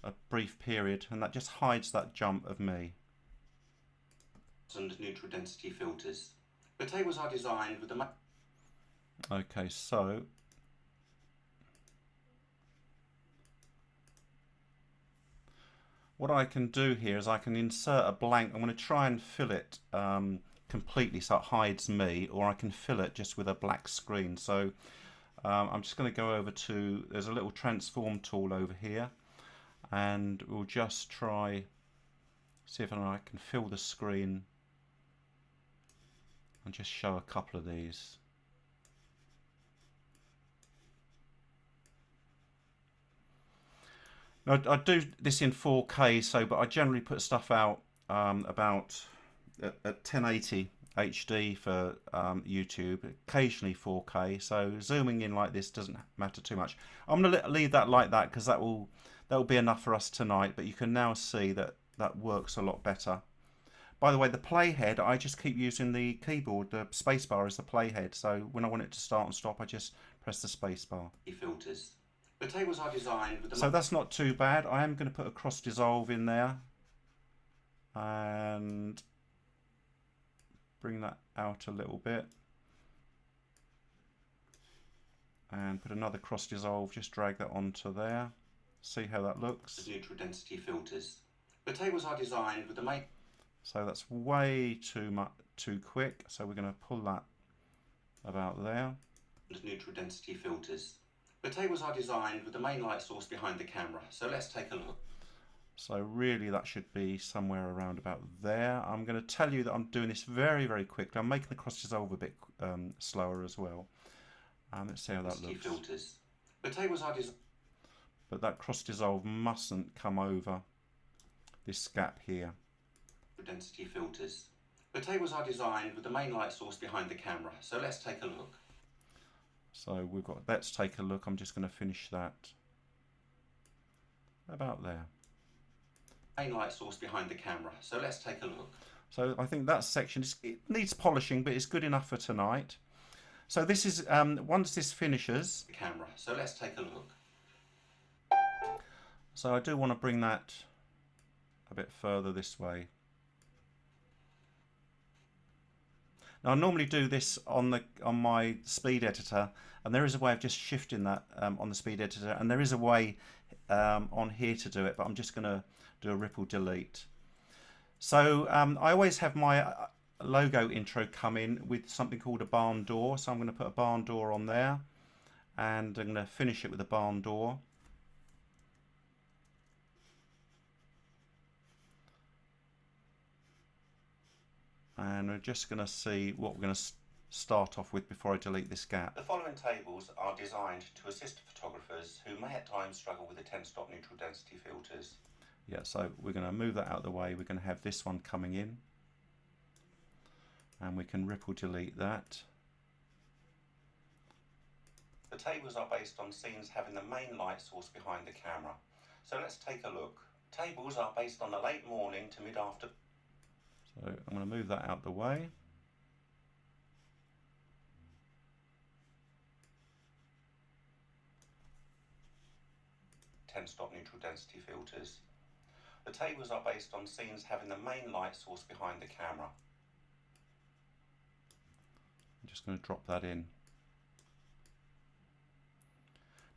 a brief period, and that just hides that jump of me. And neutral density filters. The tables are designed with the... Okay, so what I can do here is I can insert a blank. I'm going to try and fill it completely so it hides me, or I can fill it just with a black screen. So I'm just going to go over to, there's a little transform tool over here, and we'll just try, see if I can fill the screen and just show a couple of these. Now, I do this in 4K, so but I generally put stuff out about at 1080 HD for YouTube, occasionally 4K. So zooming in like this doesn't matter too much. I'm going to leave that like that because that will be enough for us tonight. But you can now see that that works a lot better. By the way, the playhead, I just keep using the keyboard. The spacebar is the playhead. So when I want it to start and stop, I just press the spacebar. Filters. The tables are designed with the... So that's not too bad. I am going to put a cross dissolve in there and bring that out a little bit, and put another cross dissolve, just drag that onto there. See how that looks. Neutral density filters. The tables are designed with the main... So that's way too quick, so we're going to pull that about there. Neutral density filters. The tables are designed with the main light source behind the camera, so let's take a look. So really that should be somewhere around about there. I'm going to tell you that I'm doing this very, very quickly. I'm making the cross dissolve a bit slower as well. Let's see how that looks. Filters. The tables are designed, but that cross dissolve mustn't come over this gap here. Density filters. The tables are designed with the main light source behind the camera, so let's take a look. So we've got, let's take a look. I'm just going to finish that about there. Main light source behind the camera, so let's take a look. So I think that section it needs polishing, but it's good enough for tonight. So this is once this finishes the camera, so let's take a look. So I do want to bring that a bit further this way. Now I normally do this on my speed editor, and there is a way of just shifting that on the speed editor, and there is a way on here to do it, but I'm just going to do a ripple delete. So I always have my logo intro come in with something called a barn door, so I'm going to put a barn door on there, and I'm going to finish it with a barn door. And we're just going to see what we're going to start off with before I delete this gap. The following tables are designed to assist photographers who may at times struggle with the 10-stop neutral density filters. Yeah, so we're going to move that out of the way. We're going to have this one coming in, and we can ripple delete that. The tables are based on scenes having the main light source behind the camera. So let's take a look. Tables are based on the late morning to mid-after. So I'm going to move that out the way. Stop neutral density filters. The tables are based on scenes having the main light source behind the camera. I'm just going to drop that in.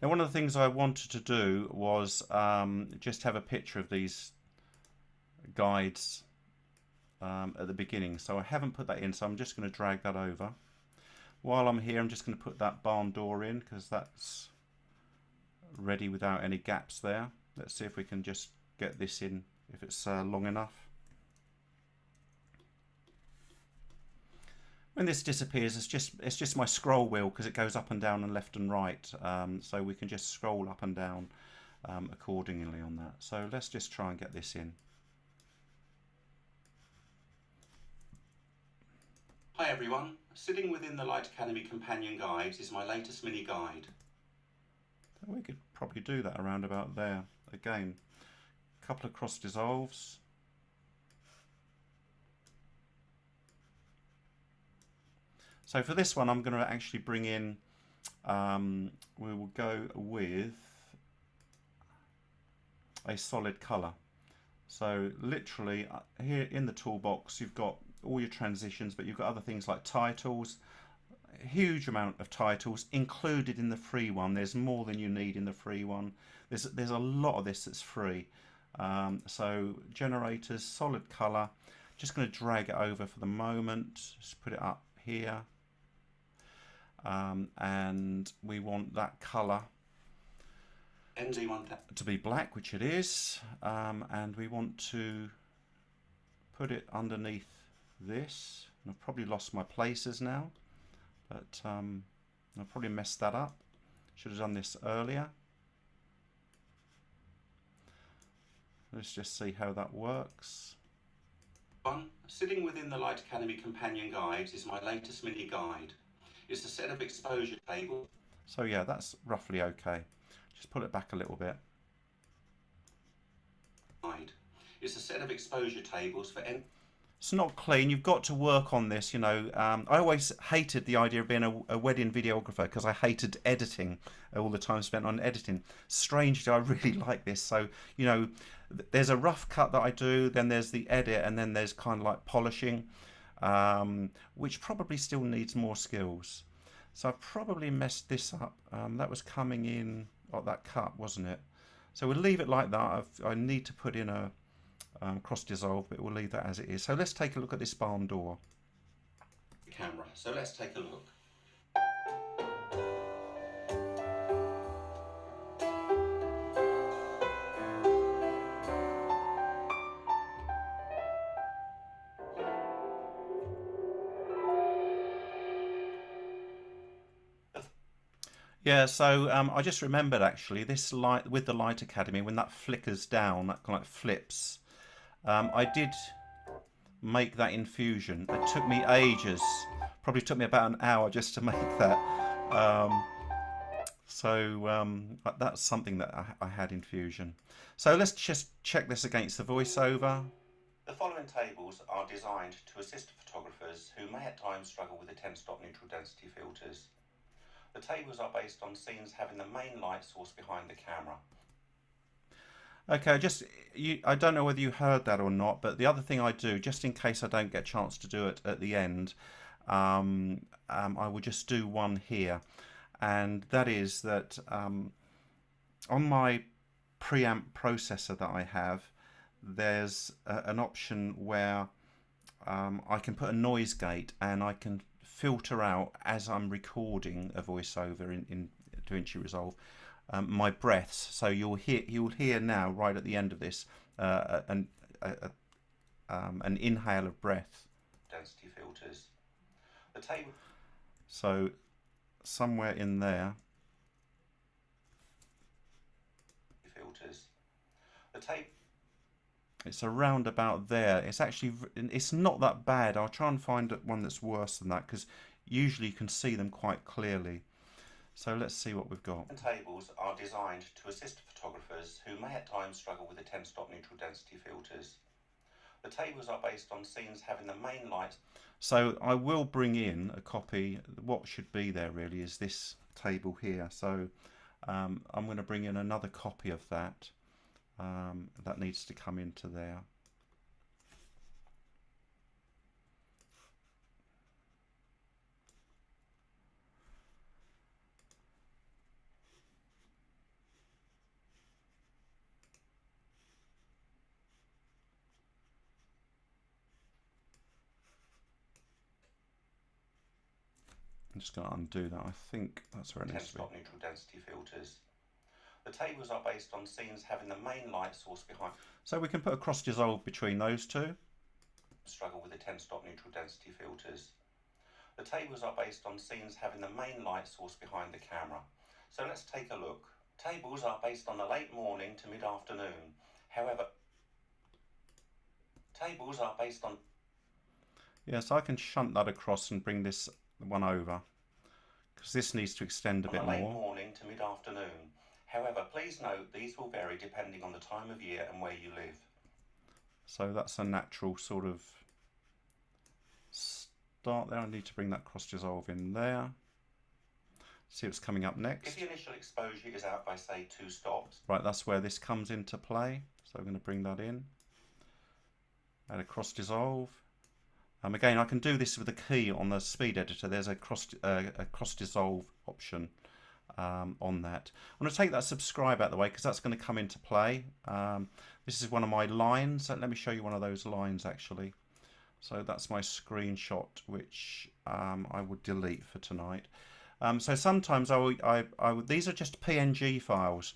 Now, one of the things I wanted to do was just have a picture of these guides at the beginning. So I haven't put that in, so I'm just going to drag that over. While I'm here, I'm just going to put that barn door in because that's ready without any gaps there. Let's see if we can just get this in if it's long enough. When this disappears, it's just my scroll wheel because it goes up and down and left and right, so we can just scroll up and down accordingly on that. So let's just try and get this in. Hi everyone, sitting within the Light Academy companion guides is my latest mini guide. We could probably do that around about there. Again, a couple of cross dissolves. So for this one, I'm going to actually bring in, we will go with a solid colour. So literally here in the toolbox, you've got all your transitions, but you've got other things like titles. A huge amount of titles included in the free one. There's more than you need in the free one. There's a lot of this that's free. So generators, solid colour. Just going to drag it over for the moment. Just put it up here. And we want that colour to be black, which it is, and we want to put it underneath this. I've probably lost my places now, but I've probably messed that up. Should have done this earlier. Let's just see how that works. Sitting within the Light Academy companion guides is my latest mini guide. It's a set of exposure tables. So yeah, that's roughly okay. Just pull it back a little bit. It's a set of exposure tables for. It's not clean. You've got to work on this. You know, I always hated the idea of being a wedding videographer because I hated editing, all the time spent on editing. Strangely, I really like this. So you know, there's a rough cut that I do, then there's the edit, and then there's kind of like polishing. Which probably still needs more skills. So I've probably messed this up. That was coming in, that cut, wasn't it? So we'll leave it like that. I need to put in a cross dissolve, but we'll leave that as it is. So let's take a look at this barn door. Camera. So let's take a look. Yeah, so I just remembered actually this light with the Light Academy, when that flickers down, that kind of like flips. I did make that infusion. It took me ages, probably took me about an hour just to make that. That's something that I had infusion. So let's just check this against the voiceover. The following tables are designed to assist photographers who may at times struggle with the 10-stop neutral density filters. The tables are based on scenes having the main light source behind the camera. Okay, I don't know whether you heard that or not, but the other thing I do, just in case I don't get a chance to do it at the end, I will just do one here. And that is that on my preamp processor that I have, there's an option where I can put a noise gate and I can filter out, as I'm recording a voiceover in DaVinci Resolve, my breaths. So you'll hear now right at the end of this an inhale of breath. Density filters. The table. So somewhere in there. Filters. The tape. It's around about there. It's actually, it's not that bad. I'll try and find one that's worse than that, because usually you can see them quite clearly. So let's see what we've got. Tables are designed to assist photographers who may at times struggle with the 10-stop neutral density filters. The tables are based on scenes having the main lights. So I will bring in a copy. What should be there really is this table here. So I'm going to bring in another copy of that. That needs to come into there. I'm just going to undo that. I think that's where it needs to be. 10-stop neutral density filters. The tables are based on scenes having the main light source behind. So we can put a cross dissolve between those two. Struggle with the 10-stop neutral density filters. The tables are based on scenes having the main light source behind the camera. So let's take a look. Tables are based on the late morning to mid-afternoon. However, tables are based on... Yes, I can shunt that across and bring this one over, because this needs to extend a bit more. Late morning to mid-afternoon. However, please note these will vary depending on the time of year and where you live. So that's a natural sort of start there. I need to bring that cross dissolve in there. See what's coming up next. If the initial exposure is out by say 2 stops. Right, that's where this comes into play. So I'm going to bring that in. Add a cross dissolve. Again, I can do this with a key on the speed editor. There's a cross dissolve option on that. I'm going to take that subscribe out of the way because that's going to come into play. This is one of my lines. Let me show you one of those lines actually. So that's my screenshot, which I would delete for tonight. So sometimes these are just PNG files,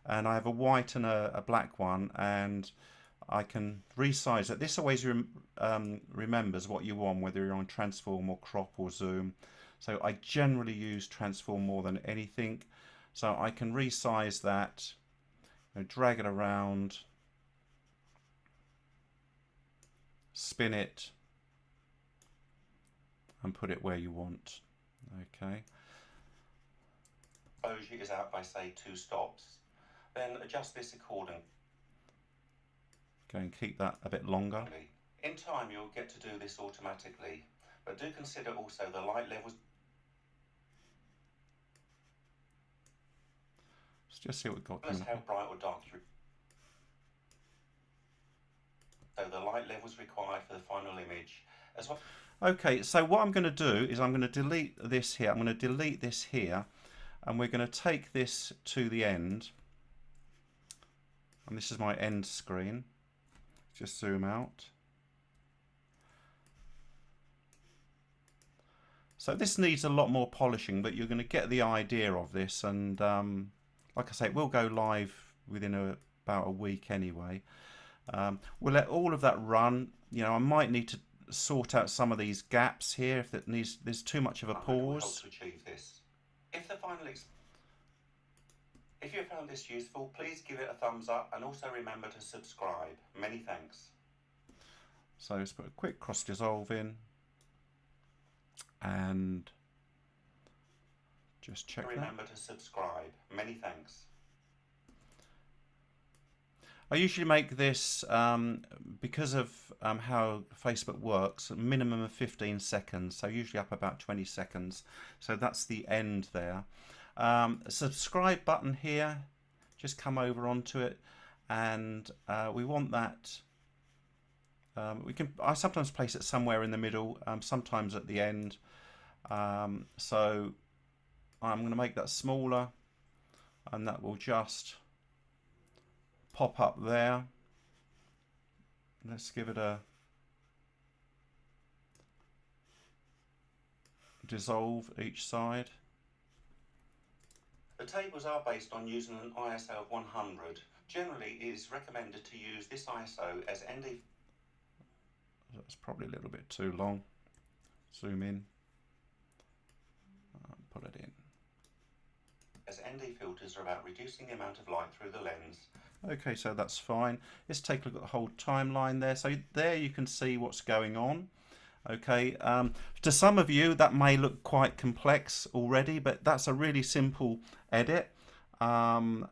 and I have a white and a black one, and I can resize it. This always remembers what you want, whether you're on transform or crop or zoom. So I generally use transform more than anything. So I can resize that, drag it around, spin it, and put it where you want. Okay. Exposure is out by say 2 stops. Then adjust this accordingly. Go and keep that a bit longer. In time you'll get to do this automatically, but do consider also the light levels. Let's just see what we've got. Tell us how bright or dark you. So the light levels required for the final image as well. Okay, so what I'm going to do is I'm going to delete this here. I'm going to delete this here, and we're going to take this to the end. And this is my end screen. Just zoom out. So this needs a lot more polishing, but you're going to get the idea of this. And like I say, it will go live within about a week anyway. We'll let all of that run. I might need to sort out some of these gaps here if there's too much of a pause. To achieve this. If you found this useful, please give it a thumbs up and also remember to subscribe. Many thanks. So let's put a quick cross dissolve in and just check that. Remember to subscribe. Many thanks. I usually make this, because of how Facebook works, a minimum of 15 seconds, so usually up about 20 seconds. So that's the end there. Subscribe button here, just come over onto it, and we want that. I sometimes place it somewhere in the middle, sometimes at the end. So I'm going to make that smaller, and that will just pop up there. Let's give it a dissolve each side. The tables are based on using an ISO of 100. Generally, it is recommended to use this ISO as ND. That's probably a little bit too long. Zoom in. Put it in. As ND filters are about reducing the amount of light through the lens. Okay, so that's fine. Let's take a look at the whole timeline there. So there you can see what's going on. Okay, to some of you that may look quite complex already, but that's a really simple edit. You know,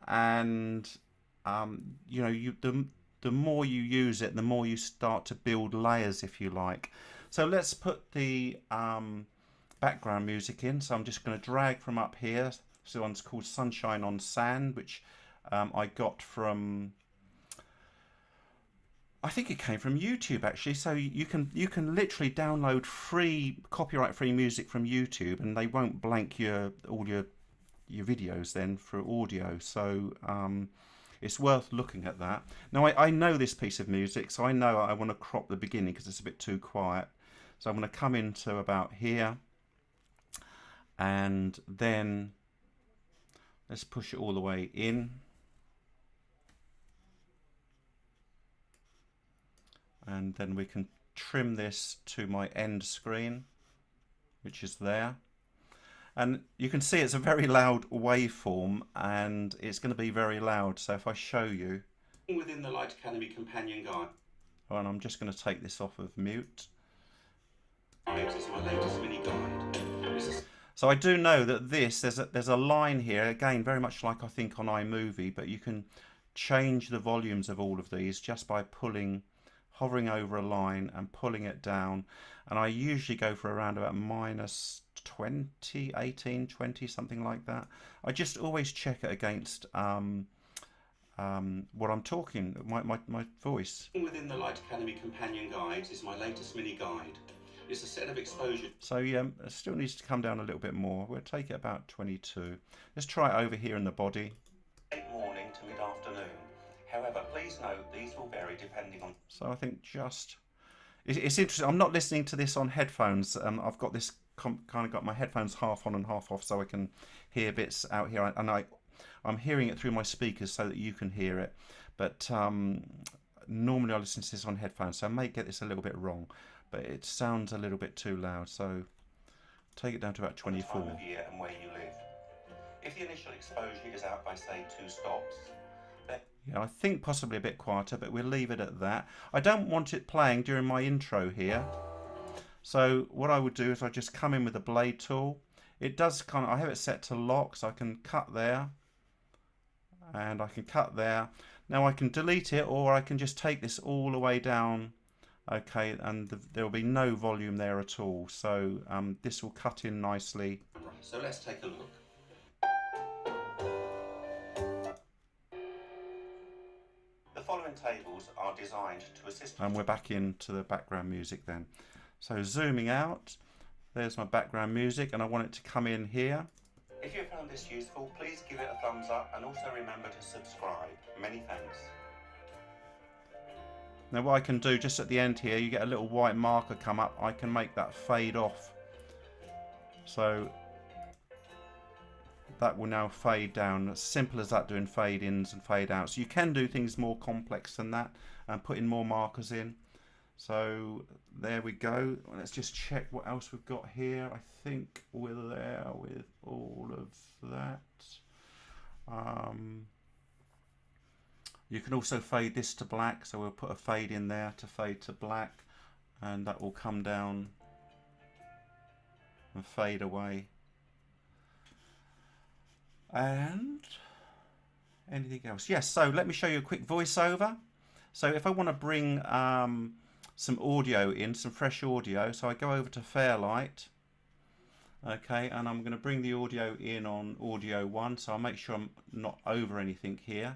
the more you use it, the more you start to build layers, if you like. So let's put the background music in. So I'm just going to drag from up here. So one's called Sunshine on Sand, which I got from, I think it came from YouTube actually. So you can literally download free, copyright free music from YouTube, and they won't blank all your videos then for audio. So it's worth looking at that. Now I know this piece of music, so I know I want to crop the beginning because it's a bit too quiet. So I'm going to come into about here, and then let's push it all the way in. And then we can trim this to my end screen, which is there. And you can see it's a very loud waveform, and it's going to be very loud. So if I show you within the Light Academy companion guide, and I'm just going to take this off of mute. This is my latest mini guide. So I do know that there's a line here, again very much like I think on iMovie, but you can change the volumes of all of these just by hovering over a line and pulling it down. And I usually go for around about minus 20, 18, 20, something like that. I just always check it against what I'm talking, my voice. Within the Light Academy companion guides is my latest mini guide. It's a set of exposure. So yeah, it still needs to come down a little bit more. We'll take it about 22. Let's try it over here in the body. Late morning to mid-afternoon. However, please note these will vary depending on. So I think it's interesting. I'm not listening to this on headphones. I've got this kind of got my headphones half on and half off, so I can hear bits out here, and I'm hearing it through my speakers so that you can hear it. But normally I listen to this on headphones, so I may get this a little bit wrong, but it sounds a little bit too loud. So take it down to about 24. Time of year and where you live. If the initial exposure is out by say 2 stops. Yeah, I think possibly a bit quieter, but we'll leave it at that. I don't want it playing during my intro here. So what I would do is I just come in with the blade tool. It does I have it set to lock, so I can cut there. And I can cut there. Now I can delete it, or I can just take this all the way down. Okay, and there will be no volume there at all. So this will cut in nicely. Right, so let's take a look. The following tables are designed to assist. And we're back into the background music then. So zooming out, there's my background music, and I want it to come in here. If you found this useful, please give it a thumbs up, and also remember to subscribe. Many thanks. Now what I can do just at the end here, you get a little white marker come up. I can make that fade off. So that will now fade down. As simple as that, doing fade ins and fade outs. You can do things more complex than that and put in more markers in. So there we go. Let's just check what else we've got here. I think we're there with all of that. You can also fade this to black, so we'll put a fade in there to fade to black, and that will come down and fade away. And anything else? Yes, so let me show you a quick voiceover. So if I want to bring some audio in, some fresh audio, so I go over to Fairlight, okay, and I'm going to bring the audio in on audio 1, so I'll make sure I'm not over anything here.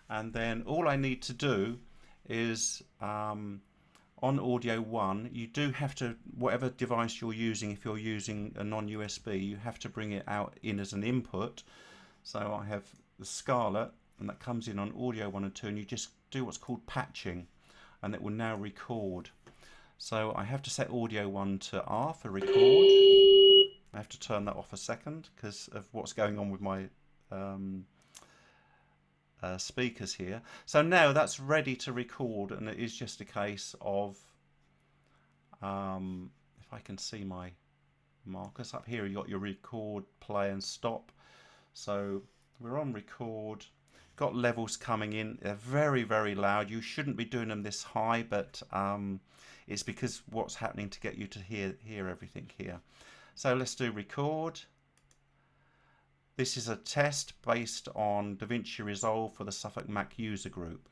And then all I need to do is on audio 1, you do have to, whatever device you're using, if you're using a non-USB, you have to bring it out in as an input. So I have the Scarlett, and that comes in on audio 1 and 2, and you just do what's called patching, and it will now record. So I have to set audio 1 to R for record. I have to turn that off a second because of what's going on with my speakers here. So now that's ready to record, and it is just a case of if I can see my markers up here, you got your record, play and stop. So we're on record. Got levels coming in. They're very, very loud. You shouldn't be doing them this high, but it's because what's happening to get you to hear everything here. So let's do record. This is a test based on DaVinci Resolve for the Suffolk Mac user group.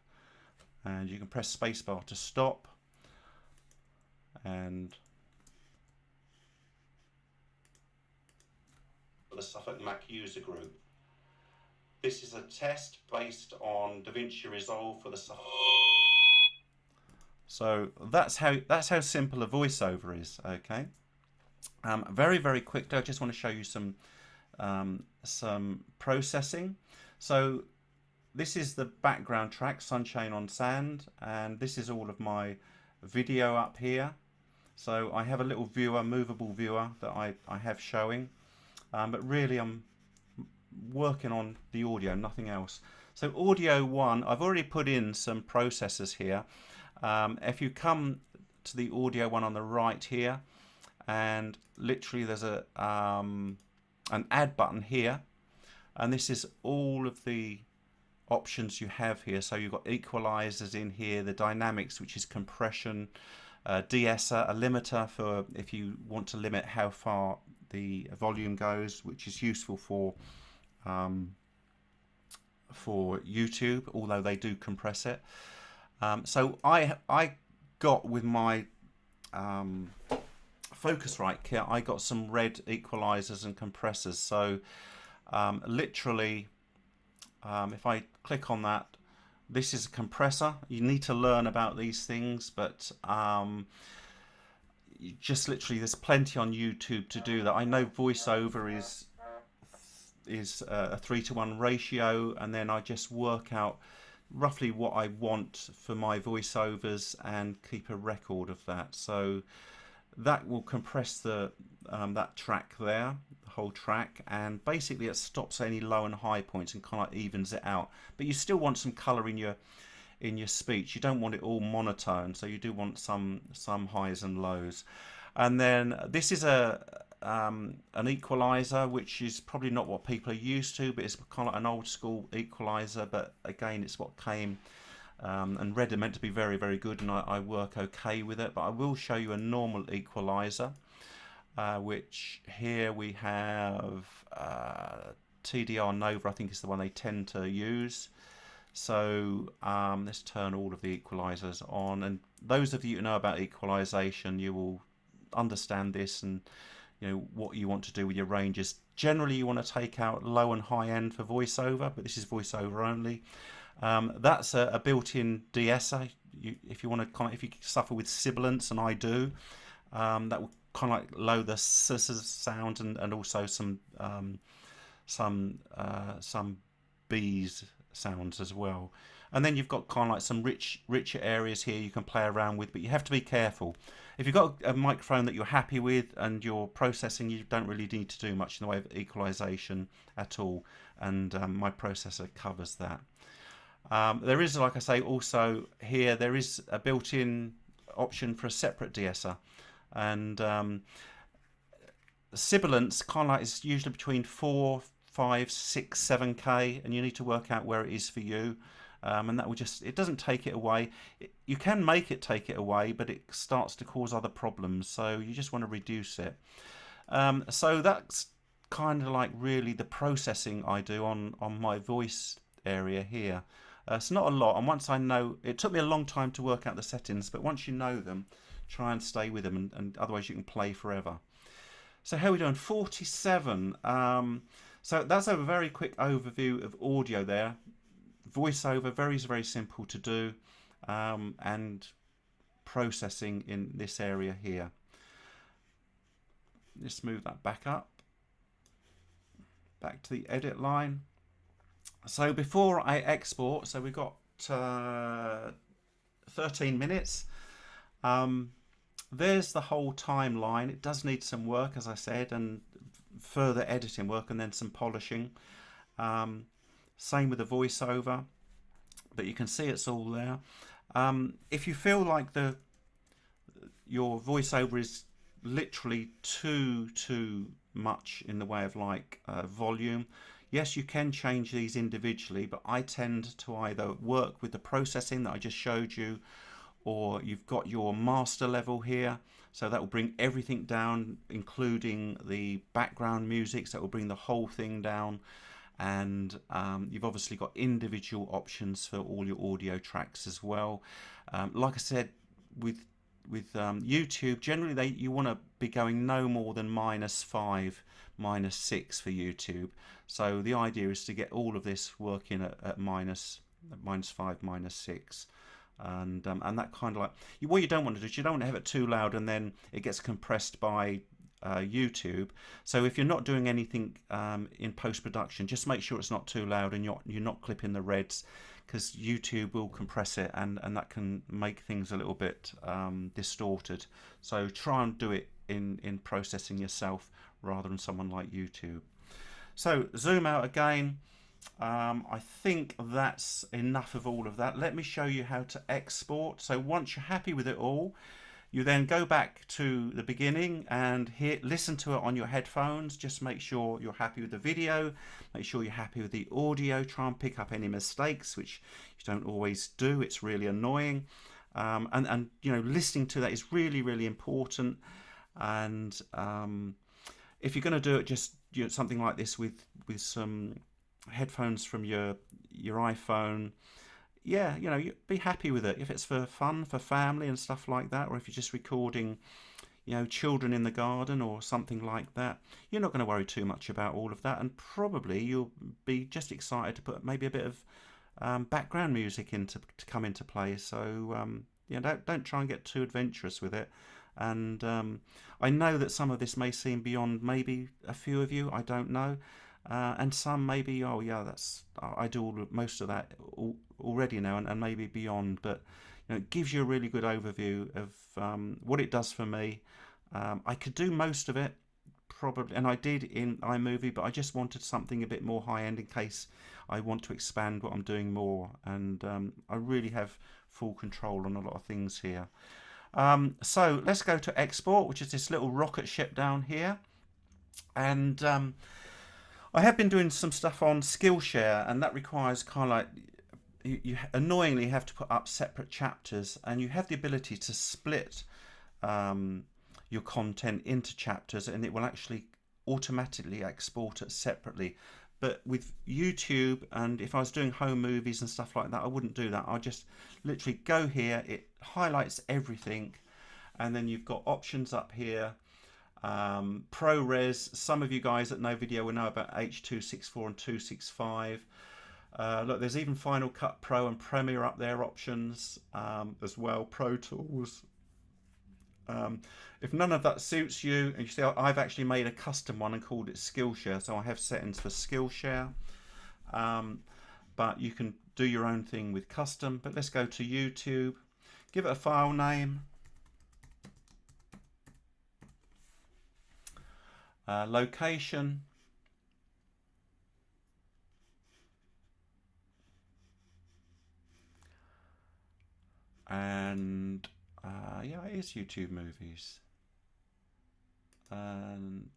And you can press spacebar to stop. And for the Suffolk Mac user group. This is a test based on DaVinci Resolve for the Suffolk. So that's how simple a voiceover is. Okay. Very, very quickly, I just want to show you some processing. So this is the background track, Sunshine on Sand, and this is all of my video up here. So I have a little viewer, movable viewer that I have showing, but really I'm working on the audio, nothing else. So audio 1, I've already put in some processors here. If you come to the audio one on the right here, and literally there's a an add button here, and this is all of the options you have here. So you've got equalizers in here, the dynamics, which is compression, de-esser, a limiter for if you want to limit how far the volume goes, which is useful for YouTube, although they do compress it. So I got with my Focusrite kit, I got some red equalizers and compressors. So literally, if I click on that, this is a compressor. You need to learn about these things, but just literally there's plenty on YouTube to do that. I know VoiceOver is a 3:1 ratio, and then I just work out roughly what I want for my voiceovers and keep a record of that. So that will compress the that track there, the whole track, and basically it stops any low and high points and kind of evens it out. But you still want some color in your speech. You don't want it all monotone, so you do want some highs and lows. And then this is an equalizer, which is probably not what people are used to, but it's kind of like an old school equalizer. But again, it's what came, and red are meant to be very, very good, and I work okay with it. But I will show you a normal equalizer, which here we have TDR Nova, I think is the one they tend to use. So let's turn all of the equalizers on, and those of you who know about equalization, you will understand this and what you want to do with your ranges. Generally you want to take out low and high end for voiceover, but this is voiceover only. That's a built-in de-esser. If you want to if you suffer with sibilance, and I do, that will kind of like lower the sound and also some bees sounds as well. And then you've got kind of like some richer areas here you can play around with, but you have to be careful. If you've got a microphone that you're happy with and you're processing, you don't really need to do much in the way of equalization at all, and my processor covers that. There is, like I say, also here there is a built-in option for a separate de-esser, and sibilance kind of like is usually between 4, 5, 6, 7K, and you need to work out where it is for you. And that will just, it doesn't take it away. You can make it take it away, but it starts to cause other problems, so you just want to reduce it. So that's kind of like really the processing I do on my voice area here. It's not a lot, and once I know, it took me a long time to work out the settings, but once you know them, try and stay with them, and otherwise you can play forever. So how are we doing? 47. So that's a very quick overview of audio there. VoiceOver, very, very simple to do, and processing in this area here. Let's move that back up, back to the edit line. So before I export, so we've got 13 minutes. There's the whole timeline. It does need some work, as I said, and further editing work, and then some polishing. Same with the voiceover, but you can see it's all there. If you feel like your voiceover is literally too much in the way of like volume, Yes, you can change these individually, but I tend to either work with the processing that I just showed you, or you've got your master level here, so that will bring everything down, including the background music, so that will bring the whole thing down. And you've obviously got individual options for all your audio tracks as well. Like I said, with YouTube, generally you want to be going no more than -5, -6 for YouTube. So the idea is to get all of this working at -5, -6. And that kind of like, what you don't want to do is you don't want to have it too loud and then it gets compressed by YouTube. So if you're not doing anything in post-production, just make sure it's not too loud and you're not clipping the reds, because YouTube will compress it, and that can make things a little bit distorted. So try and do it in processing yourself rather than someone like YouTube. So zoom out again. I think that's enough of all of that. Let me show you how to export. So once you're happy with it all, you then go back to the beginning and listen to it on your headphones. Just make sure you're happy with the video, make sure you're happy with the audio, try and pick up any mistakes, which you don't always do. It's really annoying. And you know, listening to that is really, really important. And if you're going to do it, just something like this with some headphones from your iPhone, yeah, you know, you be happy with it. If it's for fun, for family and stuff like that, or if you're just recording, you know, children in the garden or something like that, you're not going to worry too much about all of that, and probably you'll be just excited to put maybe a bit of background music to come into play. So yeah, don't try and get too adventurous with it. And I know that some of this may seem beyond maybe a few of you, I don't know. And some maybe, oh yeah, I do most of that already now, and maybe beyond. But you know, it gives you a really good overview of what it does for me. I could do most of it probably, and I did in iMovie, but I just wanted something a bit more high end in case I want to expand what I'm doing more. And I really have full control on a lot of things here. So let's go to export, which is this little rocket ship down here. And I have been doing some stuff on Skillshare, and that requires kind of like, you annoyingly have to put up separate chapters, and you have the ability to split your content into chapters, and it will actually automatically export it separately. But with YouTube, and if I was doing home movies and stuff like that, I wouldn't do that. I just literally go here, it highlights everything, and then you've got options up here. ProRes, some of you guys that know video will know about H.264 and 265. Look, there's even Final Cut Pro and Premiere up there options as well, Pro Tools. If none of that suits you, and you see I've actually made a custom one and called it Skillshare, so I have settings for Skillshare, but you can do your own thing with custom. But let's go to YouTube, give it a file name, location, and yeah, it is YouTube movies, and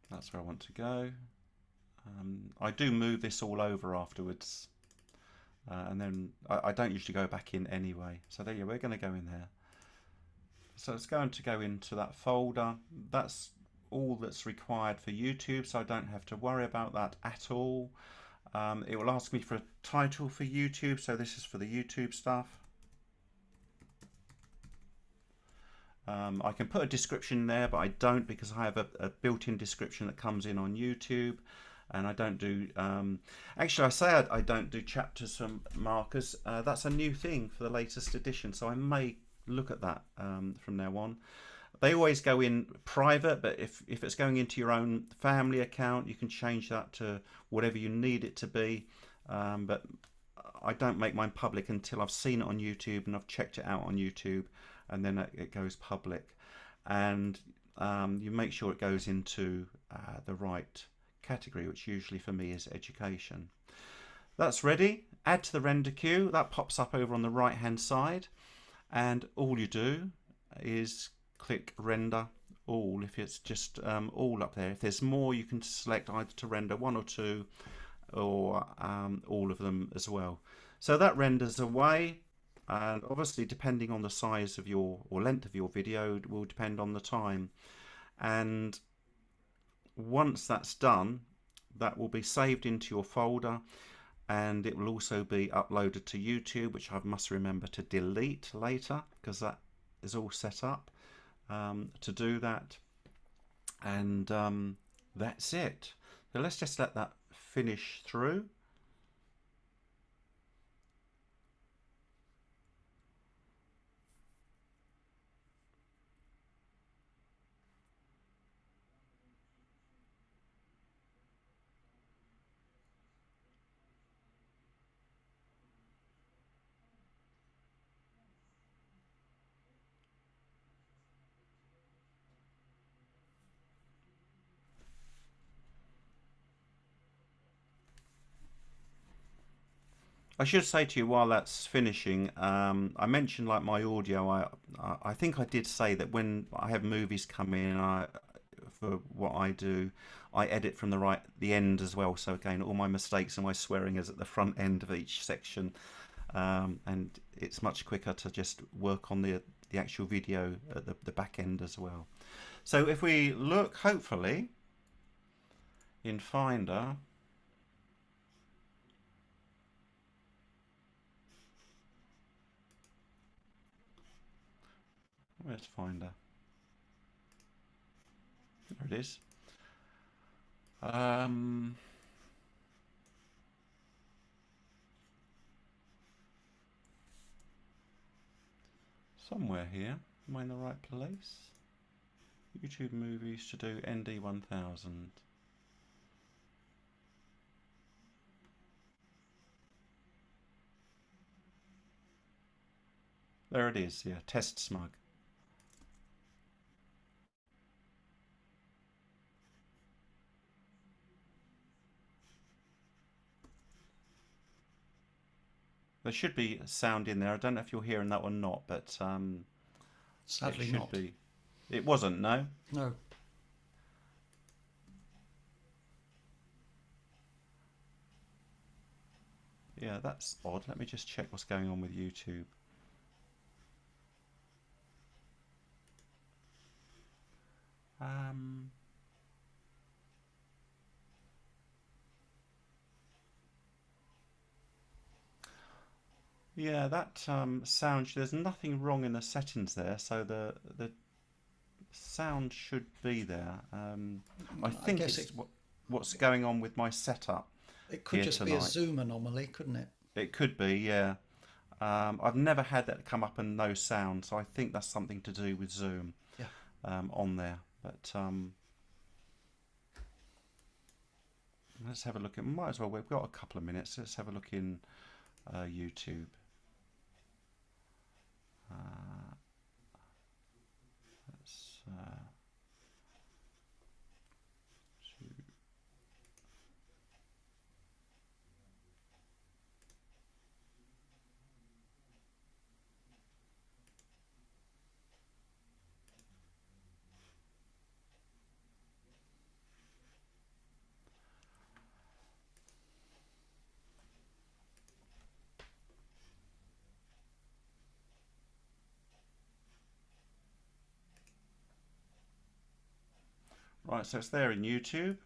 that's where I want to go. I do move this all over afterwards, and then I don't usually go back in anyway. So there you go, we're going to go in there. So it's going to go into that folder. That's all that's required for YouTube, so I don't have to worry about that at all. It will ask me for a title for YouTube, so this is for the YouTube stuff. I can put a description there, but I don't, because I have a built-in description that comes in on YouTube, and I don't do actually I say I don't do chapters from markers. That's a new thing for the latest edition, so I may look at that from now on. They always go in private, but if it's going into your own family account, you can change that to whatever you need it to be. But I don't make mine public until I've seen it on YouTube and I've checked it out on YouTube, and then it goes public. And you make sure it goes into the right category, which usually for me is education. That's ready. Add to the render queue. That pops up over on the right hand side, and all you do is click render all if it's just all up there. If there's more, you can select either to render one or two, or all of them as well. So that renders away, and obviously depending on the size of your or length of your video, it will depend on the time. And once that's done, that will be saved into your folder, and it will also be uploaded to YouTube, which I must remember to delete later because that is all set up to do that. And that's it. So let's just let that finish through. I should say to you while that's finishing, I mentioned like my audio. I think I did say that when I have movies come in, for what I do, I edit from the end as well. So again, all my mistakes and my swearing is at the front end of each section, and it's much quicker to just work on the actual video at the back end as well. So if we look, hopefully, in Finder. Where's Finder? There it is. Somewhere here. Am I in the right place? YouTube movies to do ND 1000. There it is, yeah, test smug. There should be sound in there. I don't know if you're hearing that or not, but Sadly it should not. be. It wasn't, no? No. Yeah, that's odd. Let me just check what's going on with YouTube. Yeah, that sound, there's nothing wrong in the settings there, so the sound should be there. I think guess it's what's going on with my setup. It could here just be a Zoom anomaly, couldn't it? It could be, yeah. I've never had that come up and no sound, so I think that's something to do with Zoom. Yeah. On there. But let's have a look at. Might as well. We've got a couple of minutes. Let's have a look in YouTube. Let's. Right, so it's there in YouTube.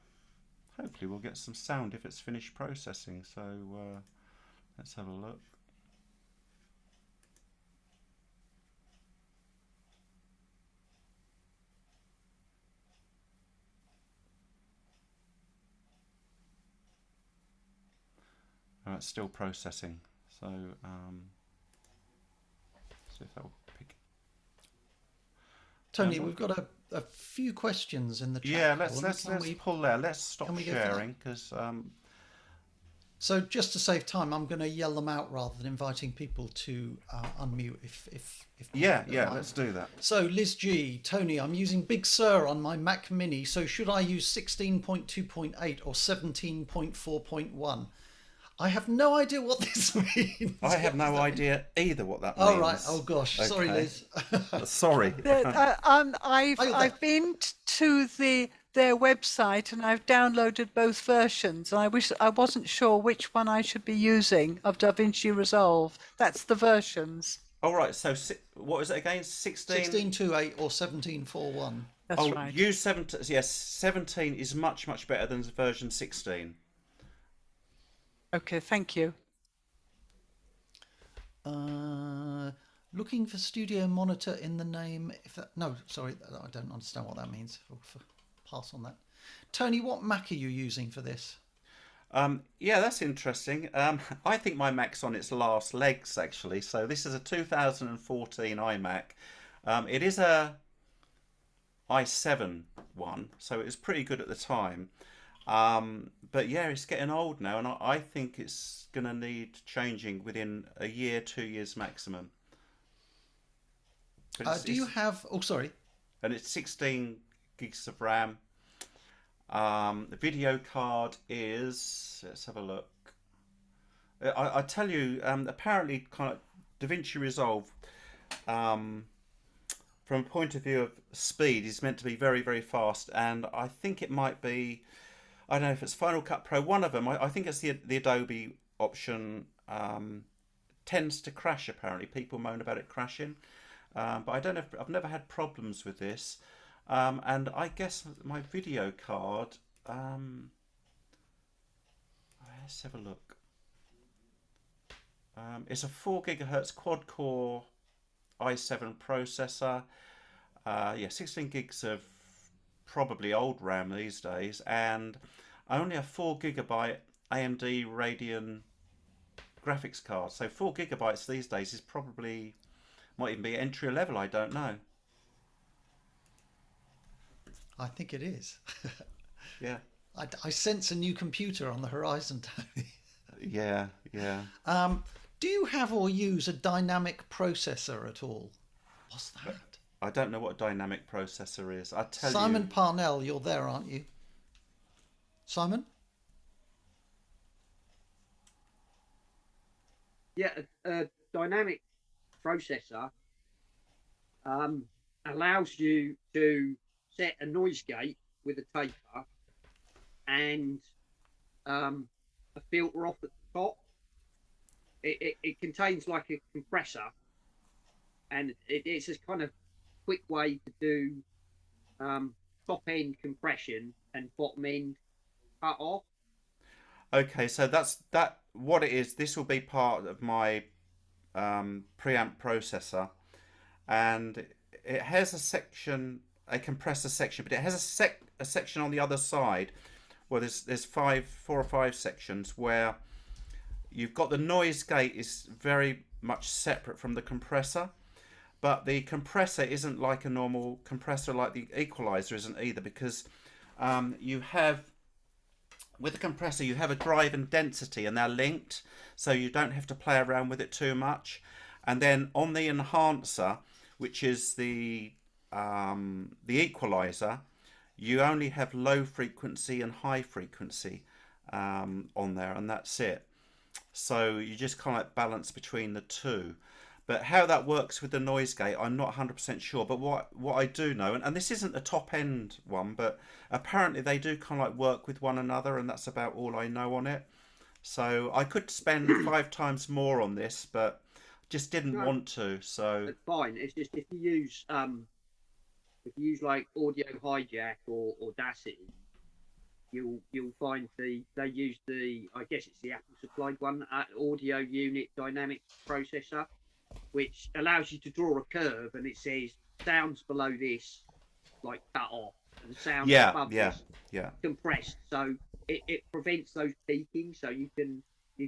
Hopefully we'll get some sound if it's finished processing. So let's have a look. Oh, it's still processing. So see if that will pick. Tony, we've got a few questions in the chat. Yeah, let's pull there. Let's stop we go for sharing because. So just to save time, I'm going to yell them out rather than inviting people to unmute. If Yeah, let's do that. So Liz G, Tony, I'm using Big Sur on my Mac Mini. So should I use 16.2.8 or 17.4.1? I have no idea what this means. I have What does no that mean? idea either what that means. Oh, right. Oh, gosh. Sorry, Okay. Liz. Sorry. Oh, you're there. I've been to their website and I've downloaded both versions. And I wasn't sure which one I should be using of DaVinci Resolve. That's the versions. All right. So what is it again? 16. 1628 or 1741. That's Oh, right. use 17. Yes, 17 is much better than version 16. Okay, thank you. Looking for studio monitor in the name. No, sorry, I don't understand what that means. Pass on that. Tony, what Mac are you using for this? Yeah, that's interesting. I think my Mac's on its last legs actually. So this is a 2014 iMac. It is a i7 one, so it was pretty good at the time. But yeah, it's getting old now, and I think it's going to need changing within a year, 2 years maximum. But Do you have? Oh, sorry. and it's 16 gigs of RAM. The video card is, let's have a look. I tell you, apparently, kind of DaVinci Resolve, from a point of view of speed, is meant to be very, very fast, and I think it might be. I don't know if it's Final Cut Pro. One of them, I think it's the Adobe option. Tends to crash. Apparently, people moan about it crashing, but I don't know. I've never had problems with this. And I guess my video card. Let's have a look. It's a 4 gigahertz quad core i7 processor. Yeah, 16 gigs of probably old RAM these days, and I only have 4 gigabyte AMD Radeon graphics card. So 4 gigabytes these days is probably might even be entry level. I don't know. I think it is. Yeah. I sense a new computer on the horizon, Tony. Yeah. Do you have or use a dynamic processor at all? What's that? I don't know what a dynamic processor is. I tell Simon you. Parnell, you're there, aren't you? Simon? Yeah, a dynamic processor allows you to set a noise gate with a taper and a filter off at the top. It contains like a compressor, and it's a kind of quick way to do top end compression and bottom end cut off. Okay, so that's what it is. This will be part of my preamp processor, and it has a compressor section, but it has a section on the other side where there's 4 or 5 sections where you've got the noise gate is very much separate from the compressor, but the compressor isn't like a normal compressor, like the equalizer isn't either, because you have, with the compressor, you have a drive and density, and they're linked, so you don't have to play around with it too much. And then on the enhancer, which is the equalizer, you only have low frequency and high frequency on there, and that's it. So you just kind of balance between the two. But how that works with the noise gate, I'm not 100% sure. But what I do know, and this isn't a top end one, but apparently they do kind of like work with one another, and that's about all I know on it. So I could spend 5 times more on this, but just didn't want to. So It's fine. It's just if you use like Audio Hijack or Audacity, you'll find they use I guess it's the Apple supplied one, audio unit dynamic processor, which allows you to draw a curve, and it says sounds below this like cut off, and sounds above this compressed. So it prevents those peaking, so you can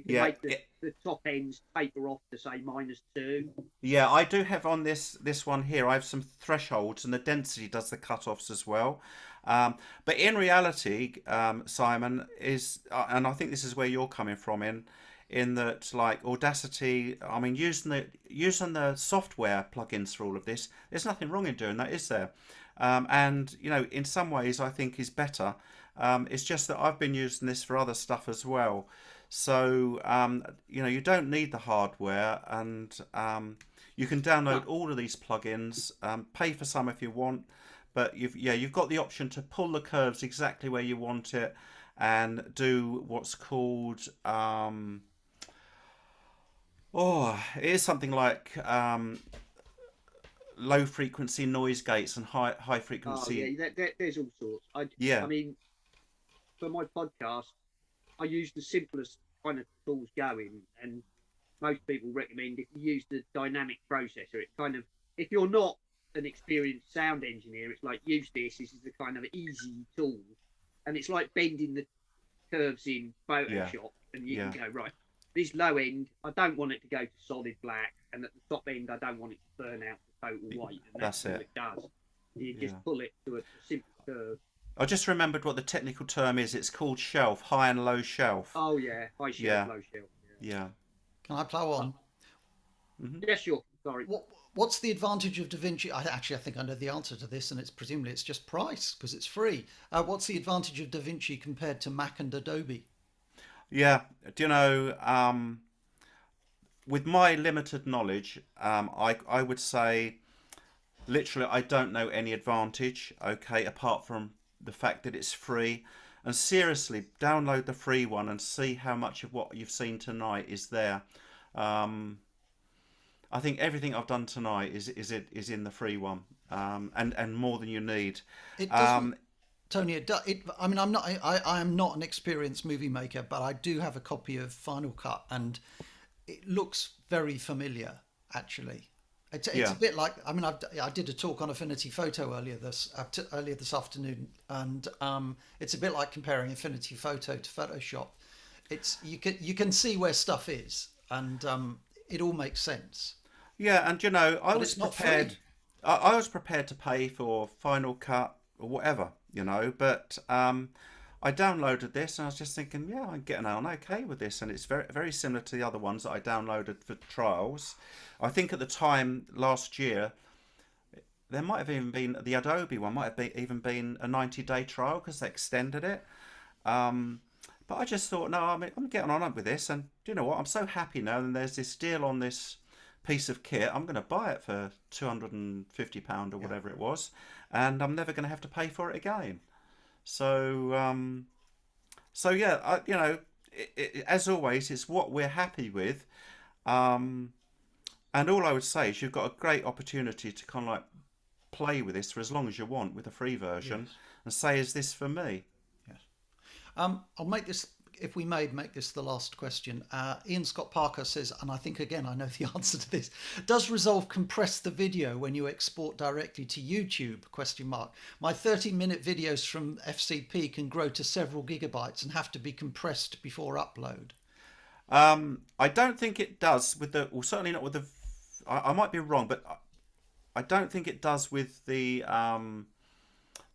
make the top ends taper off to say -2. Yeah, I do have on this one here, I have some thresholds, and the density does the cut-offs as well. But in reality, Simon, is and I think this is where you're coming from in that, like Audacity, I mean, using the software plugins for all of this, there's nothing wrong in doing that, is there? And you know, in some ways, I think is better. It's just that I've been using this for other stuff as well. So you don't need the hardware, and you can download all of these plugins, pay for some if you want, but you've got the option to pull the curves exactly where you want it, and do what's called it is something like low frequency noise gates and high frequency. Oh yeah, there's all sorts. Yeah, I mean, for my podcast, I use the simplest kind of tools going, and most people recommend if you use the dynamic processor. It kind of, if you're not an experienced sound engineer, it's like use this. This is the kind of easy tool, and it's like bending the curves in Photoshop, and you can go right. This low end, I don't want it to go to solid black, and at the top end, I don't want it to burn out to total white. And that's what it does. You just pull it to a simple curve. I just remembered what the technical term is. It's called shelf, high and low shelf. Oh yeah, high shelf, low shelf. Yeah. Can I plow on? Yeah, sure. Sorry. What's the advantage of DaVinci? I think I know the answer to this, and it's presumably it's just price because it's free. What's the advantage of DaVinci compared to Mac and Adobe? Yeah, do you know? With my limited knowledge, I would say, literally, I don't know any advantage. Okay, apart from the fact that it's free. And seriously, download the free one and see how much of what you've seen tonight is there. I think everything I've done tonight is in the free one, and more than you need. It doesn't, Tony. I mean, I am not an experienced movie maker, but I do have a copy of Final Cut, and it looks very familiar. Actually, it's a bit like. I mean, I did a talk on Affinity Photo earlier this afternoon, and it's a bit like comparing Affinity Photo to Photoshop. It's you can see where stuff is, and it all makes sense. Yeah, and I was prepared. I was prepared to pay for Final Cut or whatever, but I downloaded this and I was just thinking, yeah, I'm getting on okay with this, and it's very, very similar to the other ones that I downloaded for trials. I think at the time last year, there might have even been the Adobe one, might have even been a 90-day trial because they extended it. But I just thought, no, I'm getting on with this, and do you know what? I'm so happy now, and there's this deal on this piece of kit. I'm going to buy it for £250 or whatever it was, and I'm never going to have to pay for it again. So, yeah, as always, it's what we're happy with, and all I would say is you've got a great opportunity to kind of like play with this for as long as you want with a free version, and say, is this for me? Yes. I'll make this, if we may, make this the last question. Ian Scott Parker says, and I think again I know the answer to this: does Resolve compress the video when you export directly to YouTube? My 30-minute videos from FCP can grow to several gigabytes and have to be compressed before upload. I don't think it does with the, well, certainly not with the. I might be wrong, but I don't think it does with the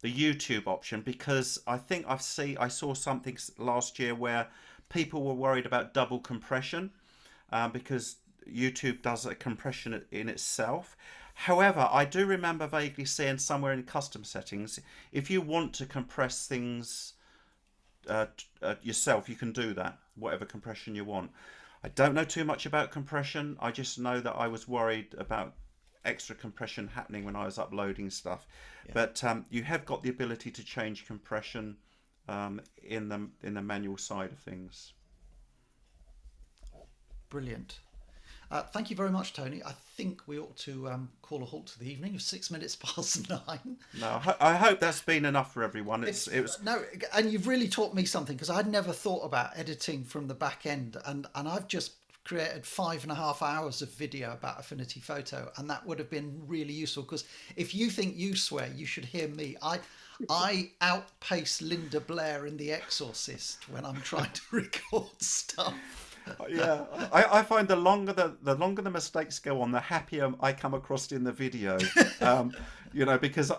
YouTube option, because I think I saw something last year where people were worried about double compression, because YouTube does a compression in itself. However, I do remember vaguely seeing somewhere in custom settings, if you want to compress things yourself, you can do that, whatever compression you want. I don't know too much about compression. I just know that I was worried about extra compression happening when I was uploading stuff. But you have got the ability to change compression in the manual side of things. Brilliant. Thank you very much, Tony. I think we ought to call a halt to the evening. It's 6 minutes past 9. No, I hope that's been enough for everyone. It was no, and you've really taught me something, because I'd never thought about editing from the back end, and I've just created 5.5 hours of video about Affinity Photo, and that would have been really useful, because if you think you swear, you should hear me. I outpace Linda Blair in The Exorcist when I'm trying to record stuff. Yeah, I find the longer the mistakes go on, the happier I come across in the video. Because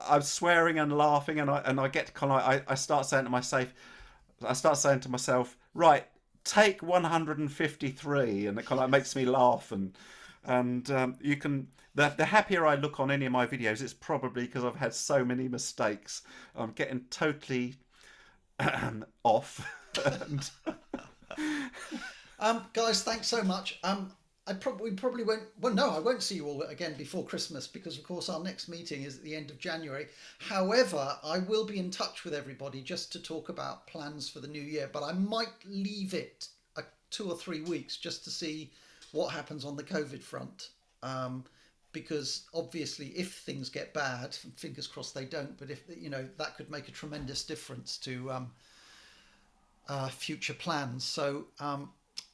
I'm swearing and laughing, and I get kind of, I start saying to myself, right, take 153, and it kind of makes me laugh, and you can, the happier I look on any of my videos, it's probably because I've had so many mistakes. I'm getting totally off. And Guys, thanks so much. We probably won't. Well, no, I won't see you all again before Christmas because, of course, our next meeting is at the end of January. However, I will be in touch with everybody just to talk about plans for the new year. But I might leave it 2 or 3 weeks just to see what happens on the COVID front. Because obviously, if things get bad, fingers crossed they don't. But if that could make a tremendous difference to future plans. So.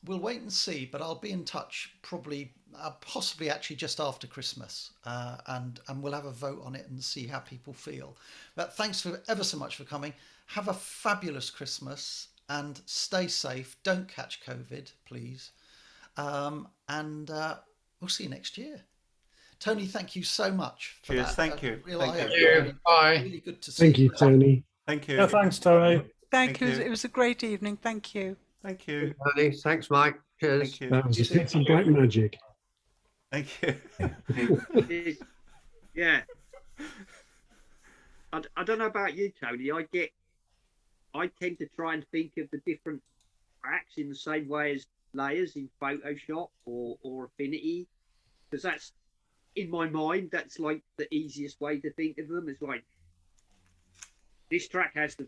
We'll wait and see, but I'll be in touch probably, possibly actually just after Christmas, and we'll have a vote on it and see how people feel. But thanks ever so much for coming. Have a fabulous Christmas and stay safe. Don't catch COVID, please. And we'll see you next year. Tony, thank you so much for Cheers. that. Thank you. Thank you. Bye. Really good to see Thank you, Tony. Thank you. Yeah, thanks, Tony. Thank Thank you. you. It was a great evening. Thank you. Thank you. Tony. Thanks, Mike. Cheers. Thank you. That was a bit of black magic. Thank you. Yeah. I don't know about you, Tony. I tend to try and think of the different tracks in the same way as layers in Photoshop or Affinity, because that's, in my mind, that's like the easiest way to think of them. It's like this track has the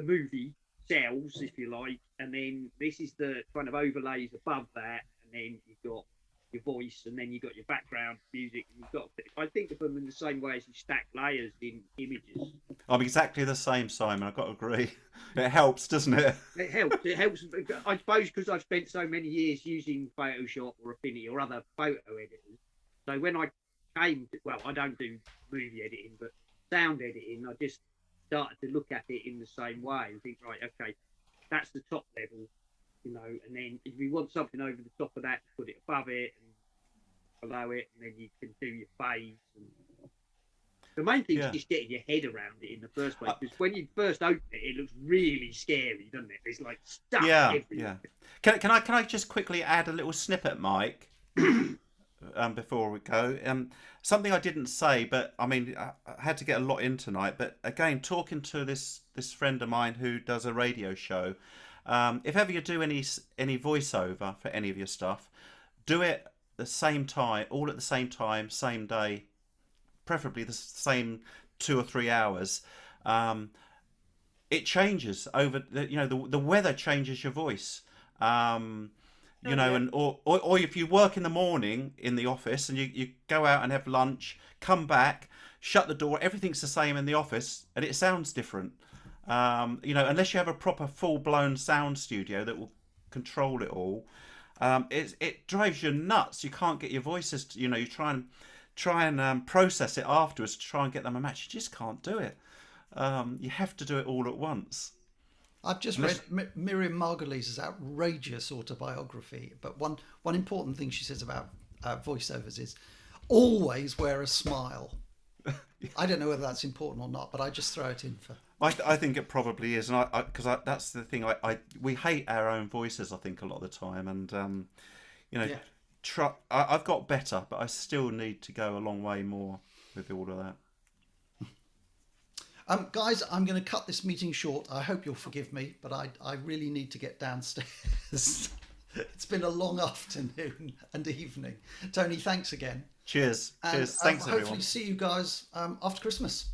movie cells, if you like, and then this is the kind of overlays above that, and then you've got your voice, and then you've got your background music, and you've got. I think of them in the same way as you stack layers in images. I'm exactly the same, Simon. I've got to agree. It helps, doesn't it? It helps. It helps. I suppose because I've spent so many years using Photoshop or Affinity or other photo editors. So when I came to, well, I don't do movie editing, but sound editing, I just started to look at it in the same way and think, right, okay, that's the top level, and then if you want something over the top of that, put it above it and below it, and then you can do your fades. And the main thing is just getting your head around it in the first place, because when you first open it, it looks really scary, doesn't it? It's like stuff everywhere. Can I just quickly add a little snippet, Mike? Before we go, something I didn't say, but I mean, I had to get a lot in tonight. But again, talking to this friend of mine who does a radio show, if ever you do any voiceover for any of your stuff, do it the same time, all at the same time, same day, preferably the same 2 or 3 hours. It changes over the weather changes your voice. And or if you work in the morning in the office and you go out and have lunch, come back, shut the door, everything's the same in the office and it sounds different. Unless you have a proper full-blown sound studio that will control it all, it drives you nuts. You can't get your voices you try and process it afterwards to try and get them a match. You just can't do it. You have to do it all at once. I've just read Miriam Margolyes's outrageous autobiography, but one important thing she says about voiceovers is always wear a smile. I don't know whether that's important or not, but I just throw it in for. I think it probably is, and because that's the thing. We hate our own voices, I think, a lot of the time, and I've got better, but I still need to go a long way more with all of that. Guys, I'm going to cut this meeting short. I hope you'll forgive me, but I really need to get downstairs. It's been a long afternoon and evening. Tony, thanks again. Cheers. And, Thanks, everyone. Hopefully see you guys after Christmas.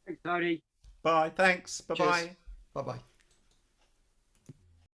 Thanks, Tony. Bye. Thanks. Bye-bye. Bye-bye.